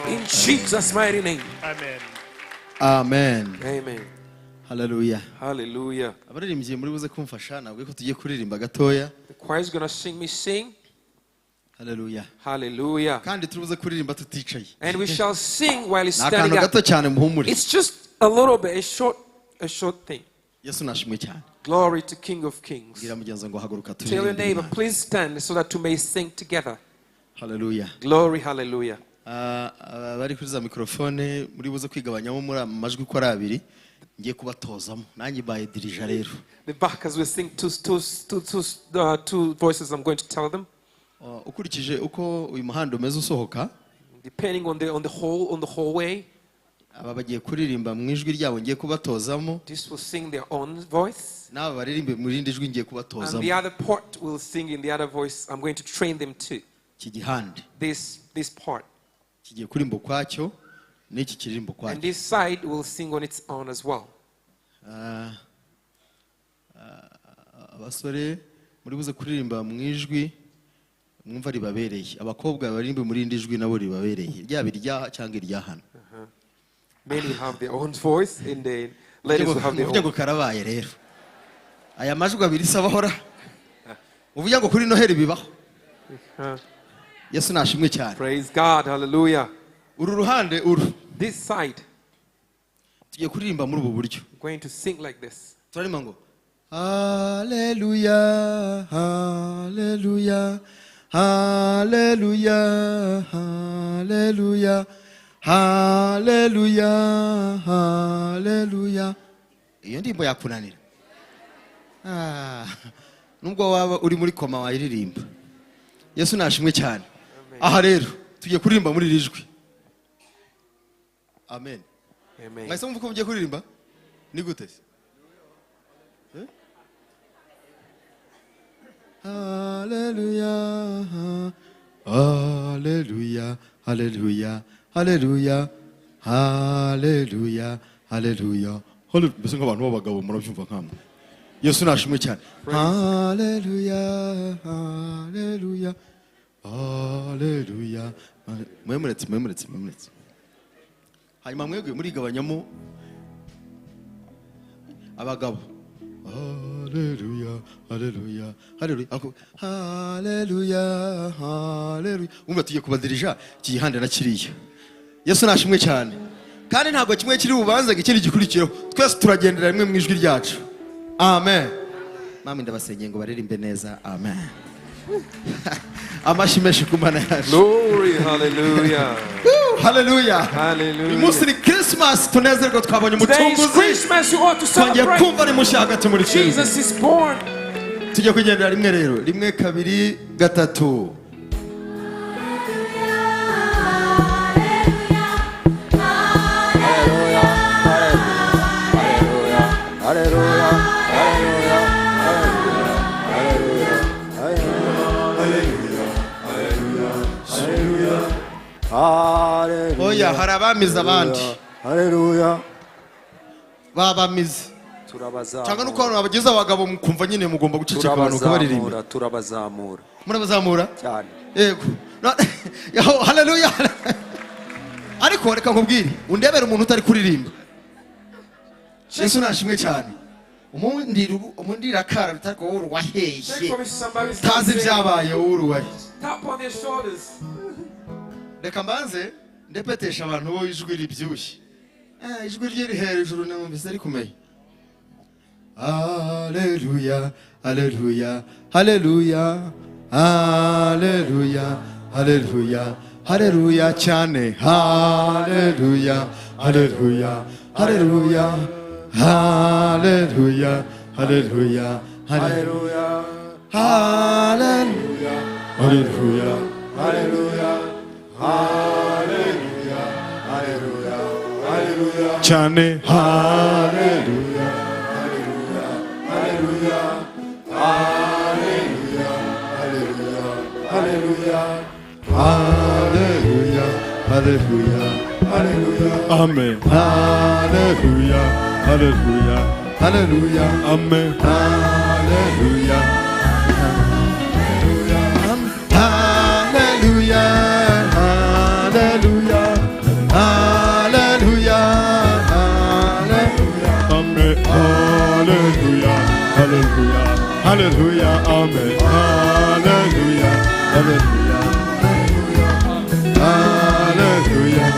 In Jesus' mighty name. Amen. Amen. Amen. Hallelujah. Hallelujah. Abaririmbyi muri buze kumfasha nabwo ko tugiye kuririmba gatoya. The choir is going to sing. Hallelujah. Hallelujah. Kandi turubuze kuririmba tuticaye. And we shall sing while he's standing Nakantu up. gato cyane muhumure. It's just a little bit, a short thing. Yesu nashimwe cyane. Glory to King of Kings. Gira mugenzi ngo haguruka Tell your turirimbe. neighbor, please stand so that you may sing together. Hallelujah. Glory, hallelujah. Bari kuri za mikrofone muri buze kwigabanyamo muri amajwi ko ari abiri ngiye kubatozamo nanjye baye dirija rero. The backers will sing two voices. I'm going to tell them. Ukurikije uko uyu muhanda umeze usohoka, depending on the whole way, aba bagiye kuririmba mu ijwi ryabo ngiye kubatozamo. This will sing their own voice. N'aba baririmbe mu rindi jwi ngiye And kubatozamo. the other part will sing in the other voice. I'm going to train them too. Iki gihande This part. kigiye kurimba kwacyo n'iki kirimbo And kwacyo. this side will sing on its own as well. Abasore muri buze kuririmba mu ijwi mwumva ribabereye. Abakobwa baririmbe muri rindi jwi nabo ribabereye. Ryaba iryaha cyangwa iryahana. Many have their own voice, and the ladies will have their own. Ngo karabaye rero. Aya majwi abiri sabahora. Uvuga ngo kuri Noheli bibaho. Yesu nashimwe cyane. Praise God, hallelujah. Uru ruhande uru. This side. Tugiye kuririmba muri ubu buryo. I'm going to sing like this. Turarima ngo Hallelujah, hallelujah, hallelujah, hallelujah, hallelujah, hallelujah. Iyo ndimbo yakunanira. Nubwo waba uri muri koma wayiririmba. Yesu nashimwe cyane. Aha rero tugiye kuririmba muri rijwi. Amen. Amen. Mwese mvuko mugiye kuririmba? Ni gute? Hallelujah, hallelujah, hallelujah, hallelujah, hallelujah, hallelujah. Mbese nk'abantu b'abagabo murabyumva nkamwe. Yesu nashimwe cyane. Hallelujah, hallelujah, hallelujah. Mwemuretse. Hanyuma mwebwe murigabanyamo abagabo. Hallelujah, hallelujah, hallelujah, hallelujah, hallelujah. Umva tugiye kubadirija kihande na kiriya. Yesu nashimwe cyane. Kandi ntabwo kimwe kiri bubanza ikindi gikurikiraho. Twese turagendera rimwe mu ijwi ryacu. Amen. Mami ndabasengeye ngo baririmbe neza. Amen. Amashimeshe kumana yacu. Glory, hallelujah. Hallelujah. Hallelujah. Umunsi ni Christmas tunezerwa twabonye umucunguzi. Today is Christmas, you ought to celebrate. Kumva ni mushya hagati muri twese. Jesus is born. Tujye kugendera rimwe rero. Rimwe kabiri gatatu. Oya harabamiza abandi. Haleluya. Babamize. Turabazamura. Cyangwa nuko abantu bagize abagabo mukumva nyine mugomba guceceka abantu kabaririmba. Turabazamura. Murabazamura? Cyane. Yego. Haleluya. Ariko reka nkubwire undebera umuntu utari kuririmba. Yesu nashimwe cyane. Umundira kara bitako wuru waheye. Tazi byabaye wuru wahe. Tap on their shoulders. Reka mbanze ndepetesha abantu bo ijwi ribyibushye. Ijwi riri hejuru namvise ari kumeye. Hallelujah, hallelujah, hallelujah, hallelujah, hallelujah, hallelujah cyane. Hallelujah, hallelujah, hallelujah, hallelujah, hallelujah, hallelujah, hallelujah, hallelujah, hallelujah. Hallelujah, hallelujah, hallelujah. Chane, hallelujah, hallelujah, hallelujah, hallelujah, hallelujah, hallelujah, hallelujah, hallelujah, amen. Hallelujah, hallelujah, hallelujah, amen. Hallelujah, hallelujah, hallelujah. Hallelujah, hallelujah, amen. Hallelujah, hallelujah, hallelujah, hallelujah,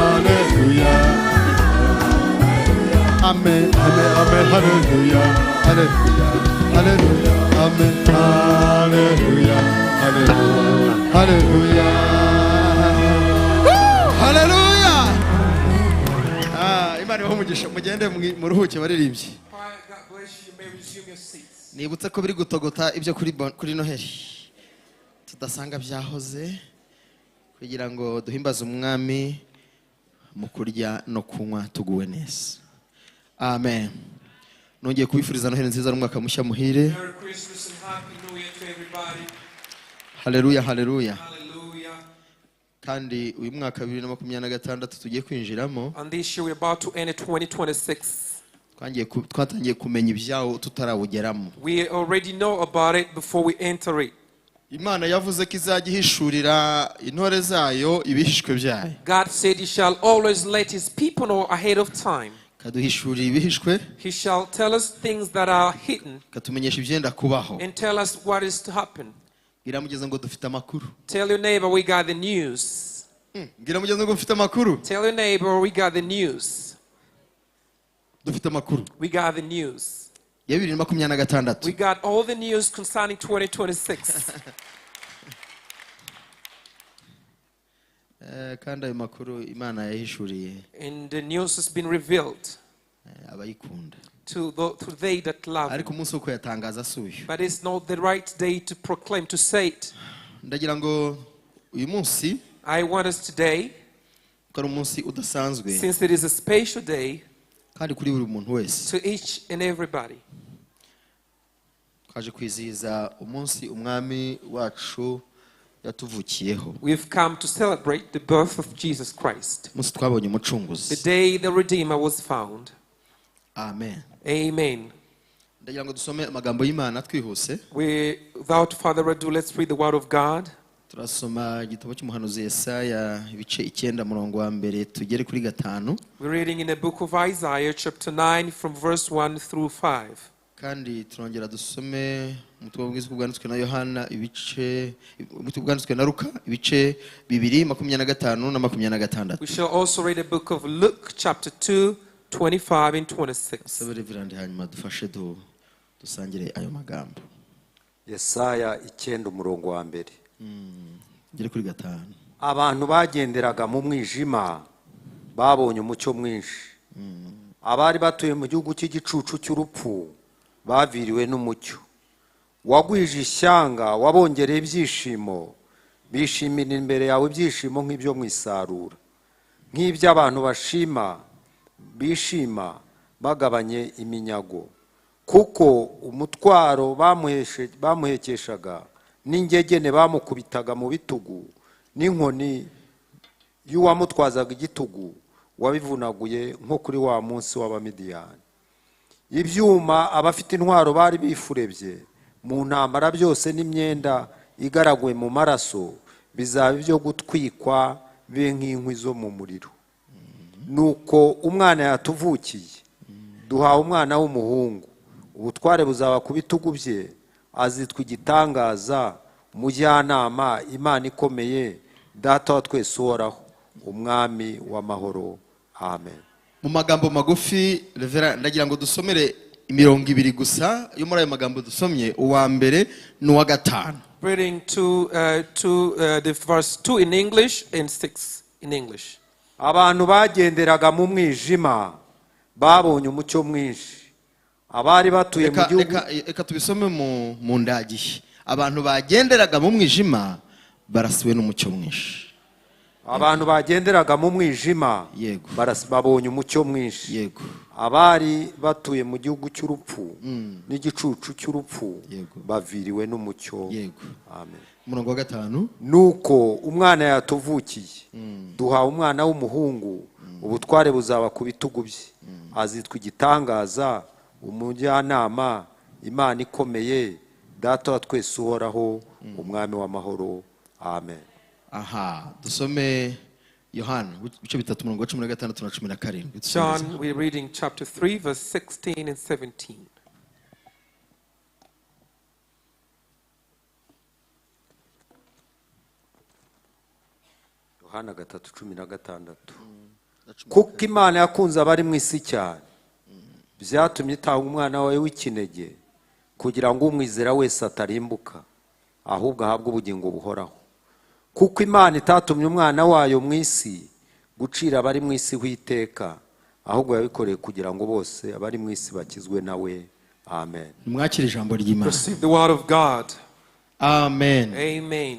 hallelujah, amen, amen, amen, hallelujah, hallelujah, hallelujah, amen, hallelujah, hallelujah, hallelujah, hallelujah. Imana ibahe mugende muruhuke baririmbye. God bless you. You may resume your seats. Nibutse ko biri gutogota ibyo kuri Noheli tudasanga byahoze kugira ngo duhimbaze umwami mu kurya no kunywa tuguwe neza. Amen. Nongeye kubifuriza Noheli nziza n'umwaka mushya muhire. Merry Christmas and Happy New Year to everybody. Hallelujah, hallelujah. Hallelujah. Kandi uyu mwaka 2026 tugiye kwinjiramo. And this year we're about to enter 2026. Twatangiye kumenya ibyawo tutarawugeramo. We already know about it before we enter it. Imana yavuze ko izajya ihishurira intore zayo ibihishwe byayo. God said he shall always let his people know ahead of time. Kaduhishurira ibihishwe. He shall tell us things that are hidden Katumenyesha ibyenda kubaho. and tell us what is to happen. Ngiramugeza ngo dufite amakuru. Tell your neighbor we got the news. Ngiramugeza ngo dufite amakuru. Tell your neighbor we got the news. Dufite amakuru. We got the news. Ya 2026. We got all the news concerning 2026. Kandi ayo makuru Imana yahishuriye. And the news has been revealed Abayikunda. to they that love Ariko him. umunsi wo kuyatangaza suyo. But it's not the right day to proclaim, to say it. Ndagira ngo uyu munsi I want us today, ko ari umunsi udasanzwe since it is a special day kandi kuri buri muntu wese. to each and everybody. Twaje kwizihiza umunsi umwami wacu yatuvukiyeho. We've come to celebrate the birth of Jesus Christ. Umunsi twabonye The umucunguzi. day the Redeemer was found. Amen. Amen. Ndagira ngo dusome amagambo y'Imana twihuse. Without further ado, let's read the word of God. Turasoma igitabo cy'umuhanuzi Yesaya ibice 9 murongo wa mbere tugere kuri 5. We're reading in the book of Isaiah chapter 9 from verse 1 through 5. Kandi turongera dusome umutubo bw'iziko bwanditswe na Yohana ibice umutubo bwanditswe na Luka ibice 2:25 na 26. We shall also read the book of Luke chapter 2, 25 and 26. Sabe Reverend hanyuma dufashe dusangire ayo magambo. Yesaya 9 umurongo wa mbere. Ngere kuri 5. Abantu bagenderaga mu mwijima babonye umucyo mwinshi. Abari batuye mu gihugu cy'igicucu cy'urupfu baviriwe n'umucyo. Wagwije ishyanga wabongereye ibyishimo, bishimira imbere yawe ibyishimo nk'ibyo mu isarura, nk'ibyo abantu bishima bagabanye iminyago, kuko umutwaro bamuhekeshaga n'ingegene bamukubitaga mu bitugu n'inkoni y'uwamutwazaga igitugu wabivunaguye nko kuri wa munsi w'Abamidiyani. Ibyuma abafite intwaro bari bifurebye mu ntambara byose n'imyenda igaraguye mu maraso bizaba ibyo gutwikwa be nk'inkwi zo mu muriro. Nuko umwana yatuvukiye, duhawe umwana w'umuhungu, ubutware buzaba ku bitugu bye, azitwa igitangaza, umujyanama, Imana ikomeye, Data wa twese uhoraho, umwami w'amahoro. Amen. Mu magambo magufi Reverend ndagira ngo dusomere imirongo 2 gusa yo muri ayo magambo dusomye, uwa mbere n'uwa 5. Reading the verse 2 in English and 6 in English. Abantu bagenderaga mu mwijima babonye umucyo mwinshi. Abari batuye mu gihugu Eka tubisome mu ndagi. Abantu bagenderaga mu mwijima barasiwe n'umucyo mwinshi. Abantu bagenderaga mu mwijima babonye umucyo mwinshi. Yego. Abari batuye mu gihugu cy'urupfu n'igicucu cy'urupfu baviriwe n'umucyo. Yego. Amen. Umurongo wa 5. Nuko umwana yatuvukiye, duhawe umwana w'umuhungu, ubutware buzaba ku bitugu bye, azitwa igitangaza, umujyanama, Imana ikomeye, Data wa twese uhoraho, umwami w'amahoro. Amen. Aha, dusome Yohana ibice 3:16 na 17. John, we're reading chapter 3, verse 16 and 17. Yohana 3:16. Kuko Imana yakunze abari mu isi cyane, byatumye itanga umwana wawe w'ikinege, kugira ngo umwizera wese atarimbuka, ahubwo ahabwe ubugingo buhoraho. Kuko Imana itatumye umwana wayo mu isi gucira abari mu isi w'iteka, ahubwo yabikoreye kugira ngo bose abari mu isi bakizwe nawe. Amen. Mwakire ijambo ry'Imana. Receive the word of God. Amen. Amen.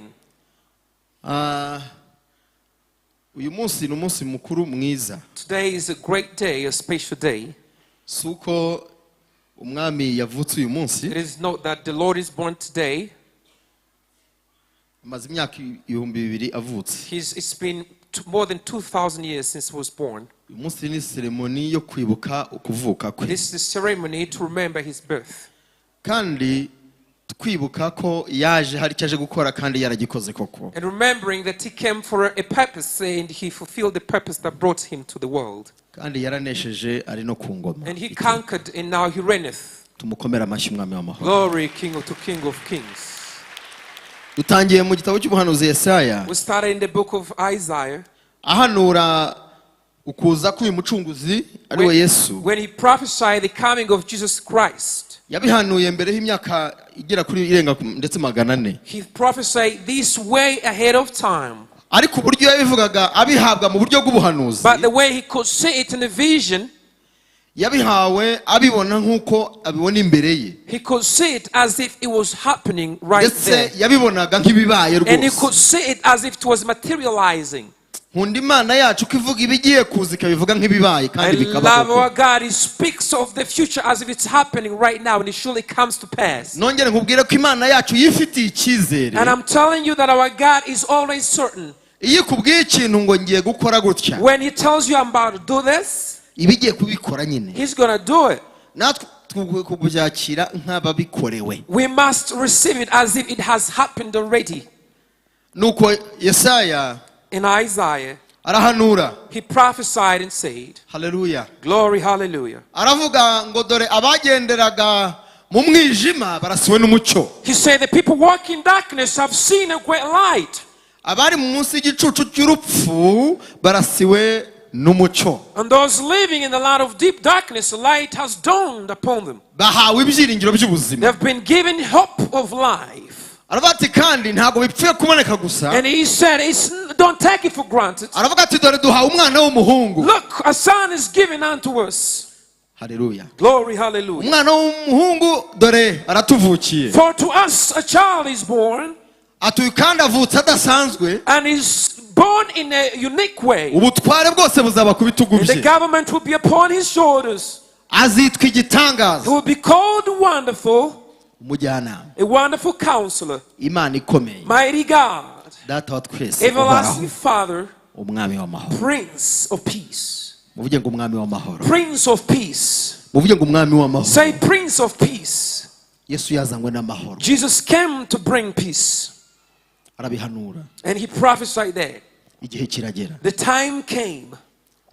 Uyu munsi ni umunsi mukuru mwiza. Today is a great day, a special day. Suko umwami yavutse uyu munsi. It is not that the Lord is born today. Amaze imyaka 2000 avutse. It's been more than 2,000 years since he was born. Uyu munsi ni ceremony yo kwibuka ukuvuka kwe. This is the ceremony to remember his birth. Kandi twibuka ko yaje hari cyaje gukora kandi yaragikoze koko. And remembering that he came for a purpose and he fulfilled the purpose that brought him to the world. Kandi yaranesheje ari no ku ngoma. And he conquered and now he reigneth. Tumukomera amashyi umwami w'amahoro. Glory, King of Kings. Dutangiye mu gitabo cy'ubuhanuzi Yesaya. We started in the book of Isaiah. Ahanura ukuza k'uyu mucunguzi ari we Yesu. When he prophesied the coming of Jesus Christ. Yabihanuye mbere y'imyaka igera kuri irenga ndetse 400. He prophesied this way ahead of time. Ariko uburyo yabivugaga abihabwa mu buryo bw'ubuhanuzi. But the way he could say it in a vision, yabihawe abibona nkuko abibona imbere ye. he could see it as if it was happening right there. Ndetse yabibonaga nk'ibibaye rwose. And he could see it as if it was materializing. Nkunda Imana yacu kivuga ibigiye kuza ikabivuga nk'ibibaye kandi I bikaba love koko. our God. He speaks of the future as if it's happening right now and it surely comes to pass. Nongere nkubwire ko Imana yacu yifitiye icyizere. And I'm telling you that our God is always certain. Iyo kubwiye ikintu ngo ngiye gukora gutya. When he tells you I'm about to do this, ibigiye kubikora nyine. he's going to do it. Natwe kubyakira nk'ababikorewe. We must receive it as if it has happened already. Nuko Yesaya In Isaiah, arahanura. he prophesied and said, Hallelujah. glory, hallelujah. Aravuga ngo dore abagenderaga mu mwijima barasiwe n'umucyo. He said the people walking in darkness have seen a great light. Abari mu munsi y'igicucu cy'urupfu barasiwe n'umucyo. And those living in the land of deep darkness, a light has dawned upon them. Bahawe ibyiringiro by'ubuzima. They have been given hope of life. Aravuga ati kandi ntabwo bipfuye kuboneka gusa. And he said, don't take it for granted. Aravuga ati dore duhawe umwana w'umuhungu. Look, a son is given unto us. Hallelujah. Glory, hallelujah. Umwana w'umuhungu dore aratuvukiye. For to us a child is born. Atuye kandi avutse adasanzwe. And is born in a unique way. Ubutware bwose buzaba ku bitugu And the bye. government will be upon his shoulders. Azitwa He igitangaza. will be called Wonderful, Umujyanama. a Wonderful Counselor, Imana ikomeye. Mighty God, Data wa twese. Everlasting Father, Umwami w'amahoro. Prince of Peace. Muvuge ngo umwami w'amahoro. Prince of Peace. Muvuge ngo umwami w'amahoro. Say Prince of Peace. Yesu yazanywe n'amahoro. Jesus came to bring peace. Arabihanura. And he prophesied that. Igihe kiragera. The time came.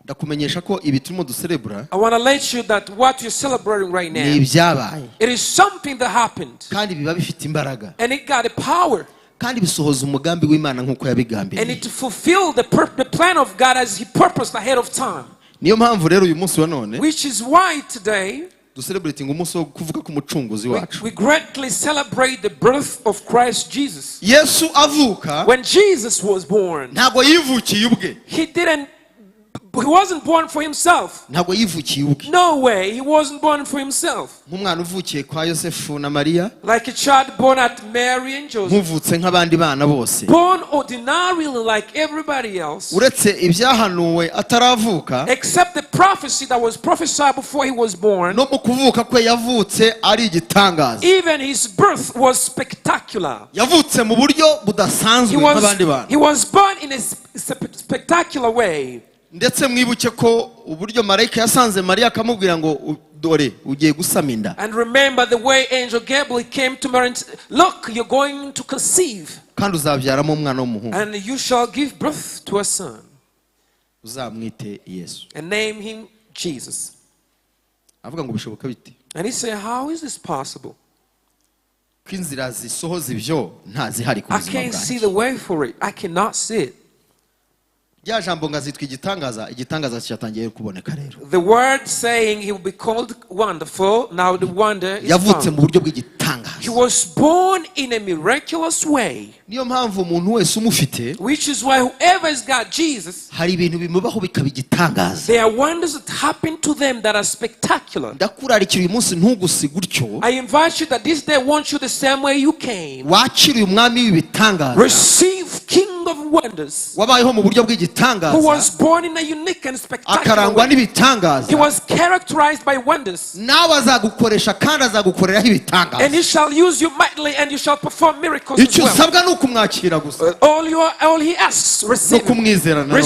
Ndakumenyesha ko ibi turimo duserebura I want to let you that what you're celebrating right ni now, ibyabaye. it is something that happened. Kandi biba bifite imbaraga. And it got a power. Kandi bisohoza umugambi w'Imana nk'uko And yabigambiriye. it fulfilled the plan of God as he purposed ahead of time. Niyo mpamvu rero uyu munsi wa none Which is why today ducelebrating umunsi wo kuvuga ku mucunguzi wacu. we greatly celebrate the birth of Christ Jesus. Yesu avuka When Jesus was born, ntabwo yivukiye ubwe. he wasn't born for himself. Ntabwo yivukiye ubwe. No way, he wasn't born for himself. Nk'umwana uvukiye kwa Yosefu na Mariya. Like a child born at Mary and Joseph. Nk'uvutse nk'abandi bana bose. Born ordinarily like everybody else. Uretse ibyahanuwe ataravuka. Except the prophecy that was prophesied before he was born. No mu kuvuka kwe yavutse ari igitangaza. Even his birth was spectacular. Yavutse mu buryo budasanzwe nk'abandi bana. He was born in a spectacular way. Ndetse mwibuke ko uburyo marayika yasanze Mariya akamubwira ngo dore ugiye gusama inda. And remember the way angel Gabriel came to Mary and said, look, you're going to conceive. Kandi uzabyaramo umwana w'umuhungu. And you shall give birth to a son. uzamwite Yesu. and name him Jesus. Avuga ngo bishoboka bite? And he said, how is this possible? Ko inzira zisohoza ibyo ntazihari ku I buzima can't see bwanjye. the way for it. I cannot see it. Rya jambo ngazitwa igitangaza cyatangiye kuboneka rero. The word saying he will be called wonderful, now the wonder is Yavutse mu found. buryo bw'igitangaza. He was born in a miraculous way, Niyo mpamvu umuntu wese umufite which is why whoever has got Jesus, hari ibintu bimubaho bikaba igitangaza. there are wonders that happen to them that are spectacular. Ndakurarikira uyu munsi ntugusige utyo. I invite you that this day wants you the same way you came. Wakira uyu mwami w'ibitangaza. Receive King of wonders, Wabayeho mu buryo who bw'igitangaza. was born in a unique and spectacular Akarangwa way. n'ibitangaza. He was characterized by wonders. Nawe azagukoresha kandi azagukoreraho And ibitangaza. he shall use you mightily, and you shall perform miracles as Icyo well. usabwa ni ukumwakira gusa All he asks, no receive him. kumwizera nanone.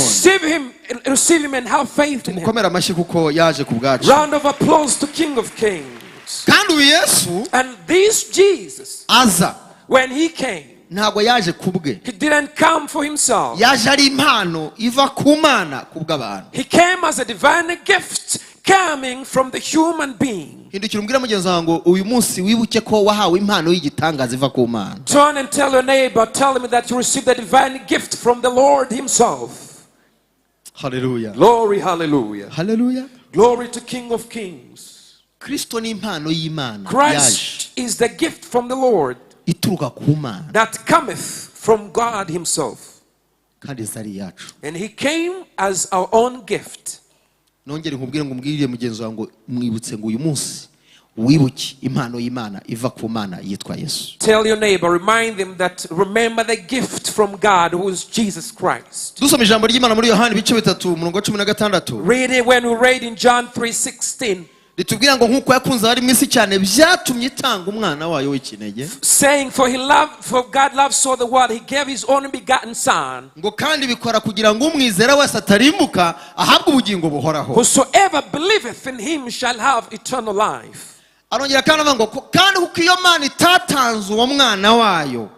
Receive him and have faith in him. Mukomere amashyi kuko yaje ku bwacu. Round of applause to King of Kings. Kandi uyu Yesu And this Jesus, aza when he came, ntabwo yaje ku bwe. he didn't come for himself. Yaje ari impano iva ku Mana ku bw'abantu. He came as a divine gift coming from the human being. Hindukira umbwira mugenzi wawe ngo uyu munsi wibuke ko wahawe impano y'igitangaza iva ku Mana. Turn and tell your neighbor, tell him that you received a divine gift from the Lord himself. Haleluya. Glory, hallelujah. Haleluya. Glory to King of Kings. Kristo ni impano y'Imana. Yaje Christ is the gift from the Lord ituruka ku Mana that cometh from God himself. kandi zari yacu. And he came as our own gift. Nongere nkubwire ngo mbwirire mugenzi wawe ngo mwibutse ngo uyu munsi wibuke impano y'Imana iva ku Mana yitwa Yesu. Tell your neighbor, remind them that remember the gift from God who is Jesus Christ. Dusoma ijambo ry'Imana muri Yohana ibice 3 umurongo wa 16. Read it when we read in John 3:16. Ritubwira ngo nkuko yakunze ari mwisi cyane byatumye itanga umwana wayo w'ikinege. Saying, for God loved so the world, he gave his only begotten son. Ngo kandi bikora kugira ngo umwizera wese atarimbuka ahabwe ubugingo buhoraho. Whosoever believeth in him shall have eternal life. Arongera kandi avuga ngo kandi kuko iyo Mana itatanze uwo mwana wayo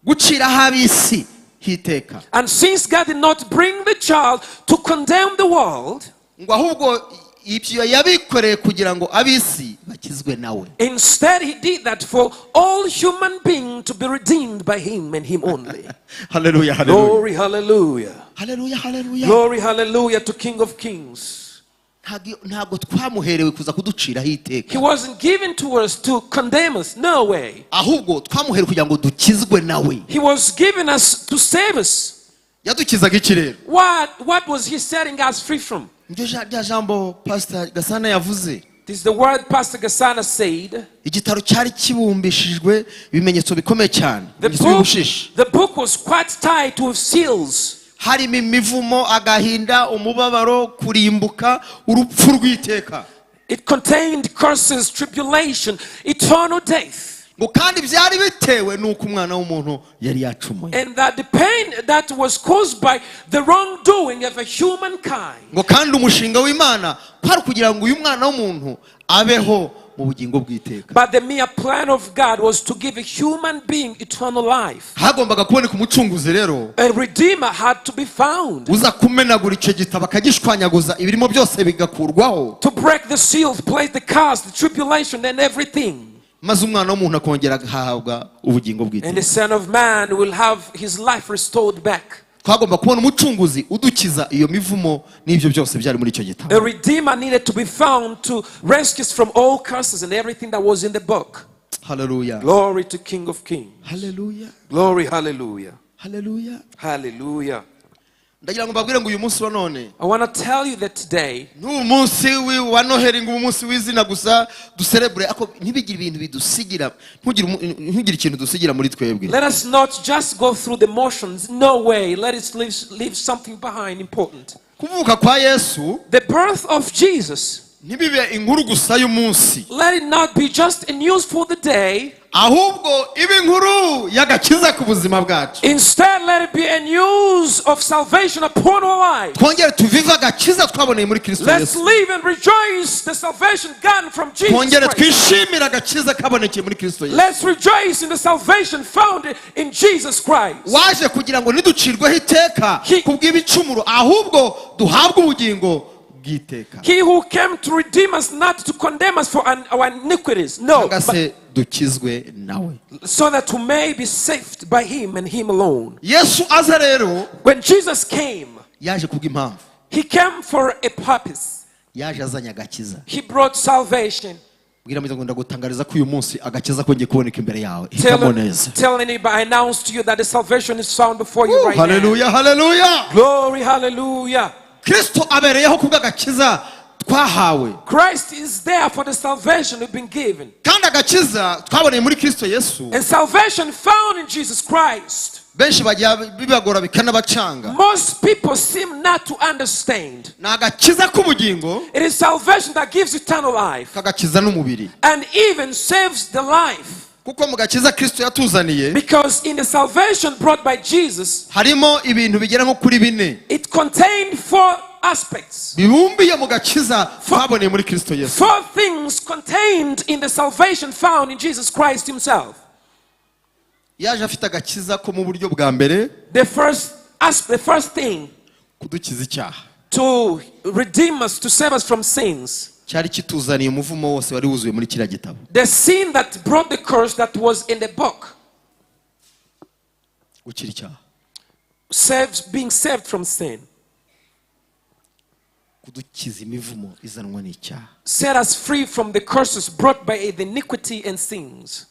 gucira habisi hiteka. And since God did not bring the child to condemn the world, Ngo ahubwo ibyo yabikoreye kugira ngo abisi bakizwe nawe. instead he did that for all human beings to be redeemed by him and him only. Haleluya, haleluya. Glory, hallelujah. Haleluya, haleluya. Glory, hallelujah to King of Kings. Ntago twamuherewe kuza kuduciraho iteka. He wasn't given to us to condemn us. No way. Ahubwo twamuherewe kugira ngo dukizwe nawe. He was given us to save us. Yadukizaga iki rero? What was he setting us free from? Ndio rya jambo Pastor Gasana yavuze. This is the word Pastor Gasana said. Igitaro cyari kibumbishijwe ibimenyetso bikomeye cyane. The book was quite tight with seals. Harimo imivumo, agahinda, umubabaro, kurimbuka, urupfu rw'iteka. It contained curses, tribulation, eternal death. Ngo kandi byari bitewe nuko umwana w'umuntu yari yacumuye. And that the pain that was caused by the wrongdoing of a humankind. Ngo kandi umushinga w'Imana kwari kugira ngo uyu mwana w'umuntu abeho mu bugingo bw'iteka. But the mere plan of God was to give a human being eternal life. Hagombaga kuboneka umucunguzi rero. A redeemer had to be found. Uza kumenagura icyo gitabo akagishwanyaguza ibirimo byose bigakurwaho. To break the seals, place the curse, the tribulation and everything. Maze umwana w'umuntu akongera agahabwa ubugingo And the bw'iteka. Son of Man will have his life restored back. Twagomba kubona umucunguzi udukiza iyo mivumo n'ibyo byose byari muri icyo gitabo. A redeemer needed to be found to rescue us from all curses and everything that was in the book. Haleluya. Glory to King of Kings. Haleluya. Glory, hallelujah. Haleluya. Hallelujah. Ndagira ngo mbabwire ngo uyu munsi wa none I want to tell you that today, n'umunsi wa Noheli ngo umunsi w'izina gusa duserebure ako ntibigire ibintu bidusigira ntugire ikintu dusigira muri twebwe. let us not just go through the motions. No way. Let us leave something behind important. Kuvuka kwa Yesu The birth of Jesus ntibibe inkuru gusa y'umunsi, let it not be just a news for the day. ahubwo ibe inkuru y'agakiza ku buzima bwacu. Instead, let it be a news of salvation upon our lives. twongere tuvive agakiza twaboneye muri Kristo Let's Yesu. live and rejoice the salvation gotten from Jesus twongere Christ. twishimire agakiza kabonekeye muri Kristo Yesu. Let's rejoice in the salvation found in Jesus Christ. waje kugira ngo niducirweho iteka kubw'ibicumuro, ahubwo duhabwe ubugingo bw'iteka. He who came to redeem us, not to condemn us for our iniquities, no, cyangwa se dukizwe nawe. so that we may be saved by him and him alone. Yesu aza rero When Jesus came, yaje kubw'impamvu, he came for a purpose. yaje azanye agakiza. He brought salvation. bwira ngo ndagutangariza ko uyu munsi agakiza kongeye kuboneka imbere yawe. hitamo neza. Tell anybody, I announce to you that the salvation is found before you right now. Hallelujah, hallelujah. Glory, hallelujah. Kristo abereyeho kubw'agakiza twahawe, Christ is there for the salvation we've been given. kandi agakiza twaboneye muri Kristo Yesu And salvation found in Jesus Christ. benshi bajya bibagora bikanabacanga. Most people seem not to understand. ni agakiza k'ubugingo, It is salvation that gives eternal life kagakiza n'umubiri. and even saves the life. kuko mu gakiza Kristo yatuzaniye Because in the salvation brought by Jesus, harimo ibintu bigera nko kuri bine it contained 4 aspects. bibumbiye mu gakiza twaboneye muri Kristo Yesu. 4 things contained in the salvation found in Jesus Christ himself. yaje afite agakiza ko mu buryo bwa mbere The first thing, kudukiza icyaha, to redeem us, to save us from sins. cyari kituzaniye umuvumo wose wari wuzuye muri kiriya gitabo. The sin that brought the curse that was in the book. gukira icyaha, Being saved from sin. kudukiza imivumo izanwa n'icyaha. Set us free from the curses brought by the iniquity and sins.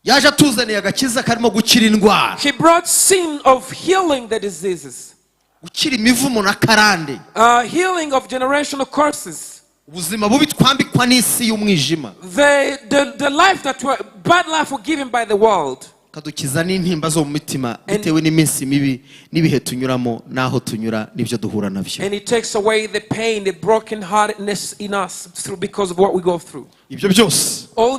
yaje atuzaniye agakiza karimo gukira indwara, He brought sin of healing the diseases. gukira imivumo na karande, Healing of generational curses. ubuzima bubi twambikwa n'isi y'umwijima, The life bad life were given by the world. kadukiza n'intimba zo mu mitima bitewe n'iminsi mibi n'ibihe tunyuramo n'aho tunyura n'ibyo duhura nabyo. And it takes away the pain, the brokenheartedness in us because of what we go through. ibyo byose All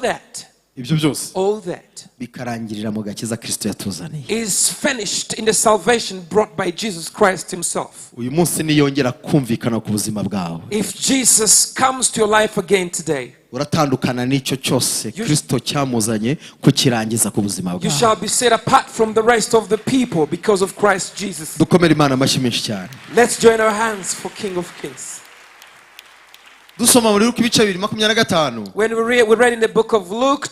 that bikarangirira mu gakiza Kristo yatuzaniye. is finished in the salvation brought by Jesus Christ himself. uyu munsi niyongera kumvikana ku buzima bwawe, If Jesus comes to your life again today, uratandukana n'icyo cyose Kristo cyamuzanye kukirangiza ku buzima you bwawe. shall be set apart from the rest of the people because of Christ Jesus. dukomere Imana amashyi menshi cyane. Let's join our hands for King of Kings. dusoma muri Luka ibice 2:25 When we read in the book of Luke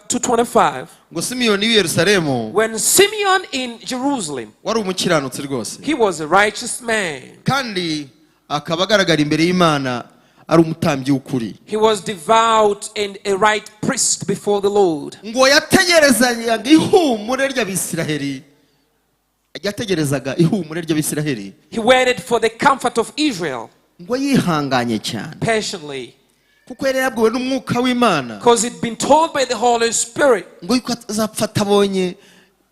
2:25, ngo Simiyoni w'i Yerusalemu when Simeon in Jerusalem, wari umukiranutsi rwose, he was a righteous man. kandi akaba agaragara imbere y'Imana ari umutambyi w'ukuri. He was devout and a right priest before the Lord. ngo yategerezaga ihumure ry'Abisiraheli, He waited for the comfort of Israel ngo yihanganye cyane, patiently kuko yari yabwiwe n'umwuka w'Imana because he'd been told by the Holy Spirit ngo yuko azapfa atabonye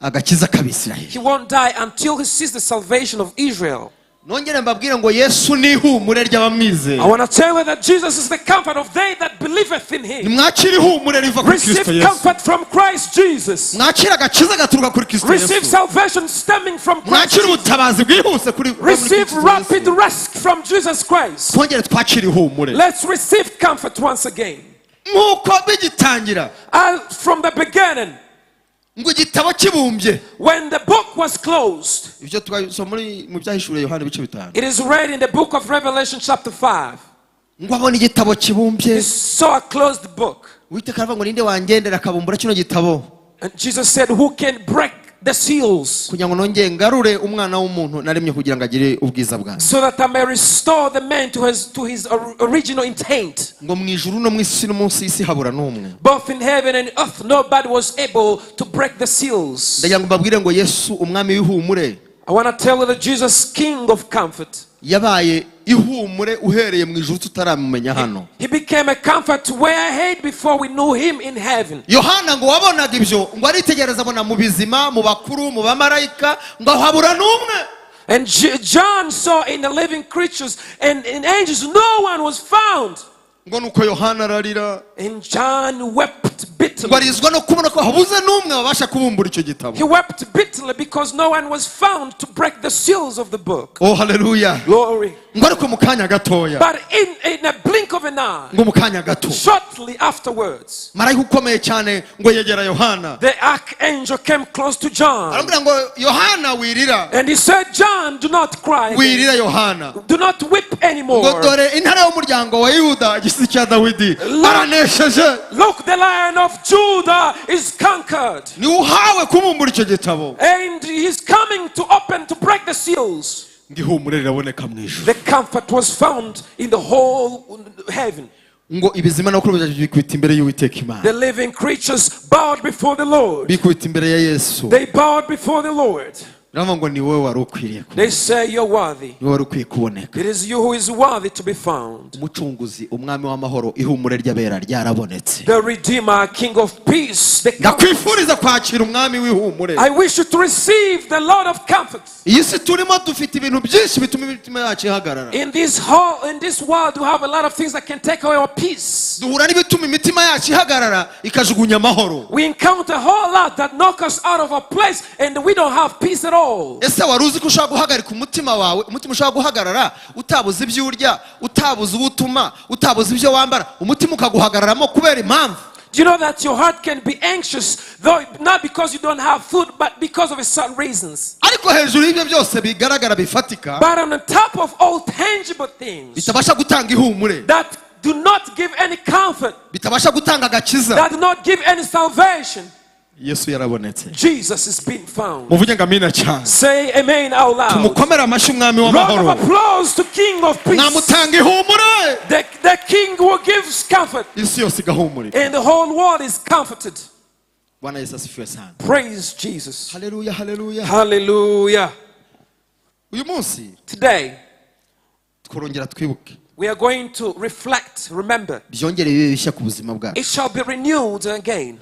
agakiza k'Abisiraheli. he won't die until he sees the salvation of Israel. nongere mbabwire ngo Yesu ni ihumure ry'abamwizeye. I want to tell you that Jesus is the comfort of they that believeth in him. nimwakire ihumure riva kuri Kristo Receive Yesu. comfort from Christ Jesus. mwakire agakiza gaturuka kuri Kristo Receive Yesu. salvation stemming from Christ mwakire Jesus. ubutabazi bwihuse kuri Receive Kristo rapid Yesu. rescue from Jesus Christ. twongere twakire ihumure Let's receive comfort once again. nk'uko bigitangira From the beginning, ngo igitabo kibumbye. when the book was closed, ibyo twasoma mu byahishuriye Yohana ibice 5. it is read in the book of Revelation chapter 5. ngo abone igitabo kibumbye, He saw a closed book. Uwiteka aravuga ngo ninde wangendera akabumbura kino gitabo, And Jesus said, who can break the seals kugira ngo nongere ngarure umwana w'umuntu naremye kugira ngo agire ubwiza bwanjye. so that I may restore the man to his original intent. ngo mu ijuru no mu isi no munsi y'isi habura n'umwe. Both in heaven and earth, nobody was able to break the seals. ndagira ngo mbabwire ngo Yesu umwami w'ihumure I want to tell you that Jesus, King of comfort, yabaye ihumure uhereye mu ijuru tutaramumenya hano. he became a comfort way ahead before we knew him in heaven. Yohana ngo wabonaga ibyo ngo aritegereza abona mu bizima, mu bakuru, mu bamarayika ngo habura n'umwe. And John saw in the living creatures and in angels, no one was found. ngo nuko Yohana ararira And John wept ngo bitterly. arizwa no kubona ko habuze n'umwe wabasha kubumbura icyo gitabo. He wept bitterly because no one was found to break the seals of the book. Oh haleluya. Glory. ngo ariko mu kanya gatoya But in a blink of an eye, ngo mu kanya gato shortly afterwards, marayika ukomeye cyane ngo yegera Yohana the archangel came close to John. aramubwira ngo Yohana wirira And he said, John, do not cry again. wirira Yohana Do not weep anymore. ngo dore intare y'umuryango wa Yuda igisizi cya Dawidi aranesheje. Look, the Lion of Judah is conquered. ni uhawe kubumbura icyo gitabo. And he's coming to open, to break the seals. ngihumure riraboneka mu ijuru. The comfort was found in the whole heaven. ngo ibizima no kurubya bikubita imbere y'Uwiteka Imana. The living creatures bowed before the Lord. bikubita imbere ya Yesu. They bowed before the Lord. Rama ngo ni wowe wari ukwiriye kuba. They say, you're worthy. ni wowe wari ukwiye kuboneka. It is you who is worthy to be found. umucunguzi umwami w'amahoro ihumure ry'abera ryarabonetse. The Redeemer, King of Peace. The ndakwifuriza kwakira umwami w'ihumure. I wish you to receive the Lord of comfort. iyi si turimo dufite ibintu byinshi bituma imitima yacu ihagarara. In this world, we have a lot of things that can take away our peace. duhura n'ibituma imitima yacu ihagarara ikajugunya amahoro. We encounter a whole lot that knock us out of our place, and we don't have peace at all. ese wari uzi ko ushobora guhagarika umutima wawe, umutima ushobora guhagarara utabuze ibyo urya, utabuze ubutuma, utabuze ibyo wambara, umutima ukaguhagararamo kubera impamvu? Do you know that your heart can be anxious, though not because you don't have food, but because of certain reasons? ariko hejuru y'ibyo byose bigaragara bifatika But on the top of all tangible things bitabasha gutanga ihumure, that do not give any comfort, bitabasha gutanga agakiza, that do not give any salvation, Yesu yarabonetse. Jesus is being found. muvuge ngo amina cyane. Say amen out loud. tumukomere amashyi umwami Round w'amahoro. of applause to King of Peace. mwamutanga ihumure. The King who gives comfort, isi yose igahumurira. and the whole world is comforted. Bwana Yesu asifiwe sana. Praise Jesus. Haleluya, haleluya. Hallelujah. uyu munsi Today, twongera twibuke we are going to reflect, remember, byongere bibe bishya ku buzima bwacu, it shall be renewed again,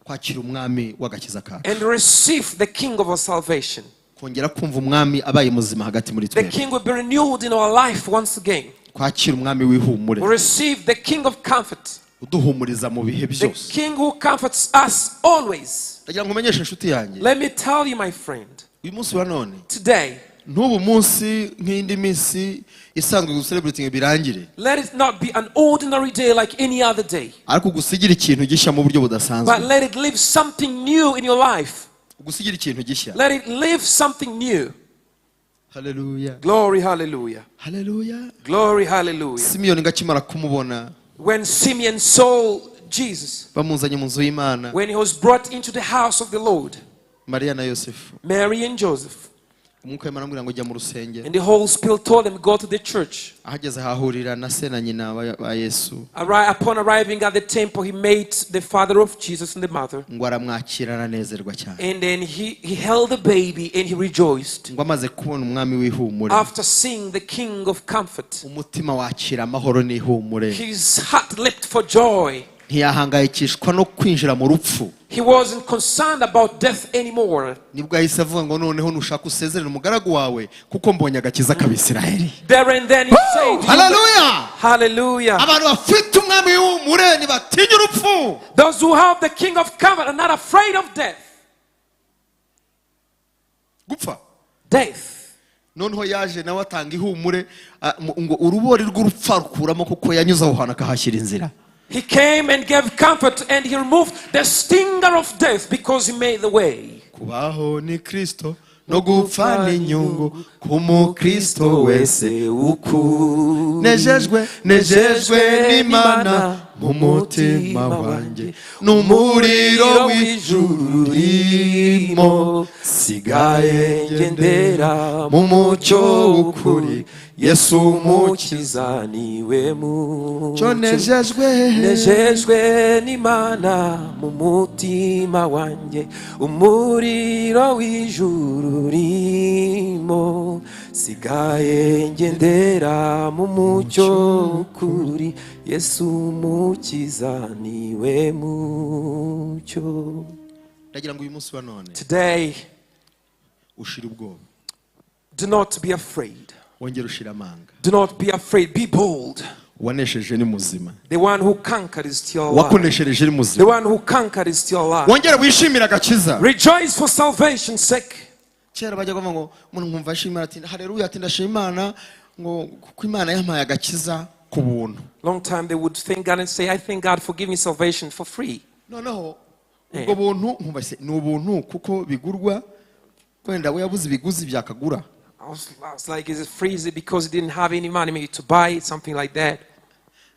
kwakira umwami w'agakiza kacu, and receive the King of our salvation. kongera kumva umwami abaye muzima hagati muri The twe, King will be renewed in our life once again. kwakira umwami w'ihumure, We receive the King of comfort, uduhumuriza mu bihe the byose. King who comforts us always. ndagira ngo umenyeshe inshuti yanjye, Let me tell you, my friend, uyu munsi wa none today, ntubu munsi nk'indi minsi isanzwe gucelebrating birangire, let it not be an ordinary day like any other day, ariko gusigira ikintu gishya mu buryo but budasanzwe. let it live something new in your life. gusigira ikintu gishya. Let it live something new. Haleluya, Glory, hallelujah. haleluya. Glory, hallelujah. Simiyoni ngakimara kumubona When Simeon saw Jesus, bamuzanye mu nzu y'Imana, when he was brought into the house of the Lord, Mariya na Yosefu, Mary and Joseph, umwuka w'Imana amubwira ngo jya mu rusengero. and the Holy Spirit told them, go to the church. ahageze hahurira na se na nyina ba Yesu, Upon arriving at the temple, he met the father of Jesus and the mother. ngo aramwakira aranezerwa cyane. And then he held the baby and he rejoiced. ngo amaze kubona umwami w'ihumure, After seeing the King of comfort, umutima wakira amahoro n'ihumure, his heart leapt for joy. ntiyahangayikishwa no kwinjira mu rupfu. He wasn't concerned about death anymore. nibwo yahise avuga ngo noneho nushaka usezerere umugaragu wawe kuko mbonye agakiza k'Abisirayeli. There and then he said, Haleluya. hallelujah. abantu bafite umwami w'ihumure ntibatinya urupfu. Those who have the King of comfort are not afraid of death. gupfa Death. noneho yaje nawe atanga ihumure, ngo urubori rw'urupfu rukuramo kuko yanyuze aho hantu akahashyira inzira. He came and gave comfort, and he removed the stinger of death because he made the way. kubaho ni Kristo no gupfa ni inyungu k'umukristo wese nejejwe n'Imana mu mutima wanjye n'umuriro w'ijuru urimo, sigaye ngendera mu mucyo w'ukuri, Yesu umukiza niwe mucyo. nejejwe n'Imana mu mutima wanjye, umuriro w'ijuru urimo, sigaye ngendera mu mucyo w'ukuri, Yesu umukiza niwe mucyo. ndagira ngo uyu munsi wa none Today, ushira ubwoba, do not be afraid. wongere ushira amanga, Do not be afraid. Be bold. wanesheje ni muzima, The one who conquered is still alive. wakoneshereje ni The muzima. one who conquered is still alive. Wongere wishimira agakiza. Rejoice for salvation's sake. Kera bajya kuvuga ngo umuntu nkumva ashimira ati haleluya, ati ndashima Imana ngo kuko Imana yampaye agakiza ku buntu. Long time they would thank God and say, I thank God for giving salvation for free. Noneho ubwo buntu nkumva se ni ubuntu kuko bigurwa, kwenda we yabuze ibiguzi byakagura. I was like, is it free? Is it because he didn't have any money maybe to buy it, something like that?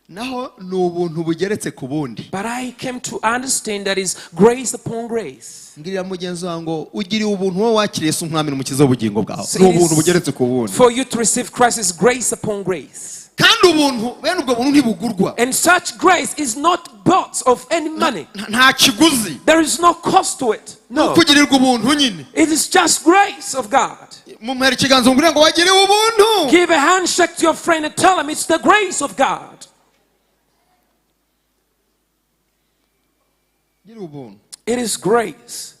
Naho ni ubuntu bugeretse ku bundi. But I came to understand that it's grace upon grace. Ngirira mugenzi wango ugiriye ubuntu wowe wakiriye Yesu nk'umwami n'umukiza w'ubugingo bwawe. So Ni it ubuntu is bugeretse ku bundi. for you to receive Christ is grace upon grace. Kandi ubuntu bene ubwo buntu ntibugurwa. And such grace is not bought of any money. Nta kiguzi. There is no cost to it. No. Kugirirwa ubuntu nyine. It is just grace of God. Mumera ikiganza ngure ngo wagiriwe ubuntu. Give a handshake to your friend and tell him it's the grace of God. It is grace.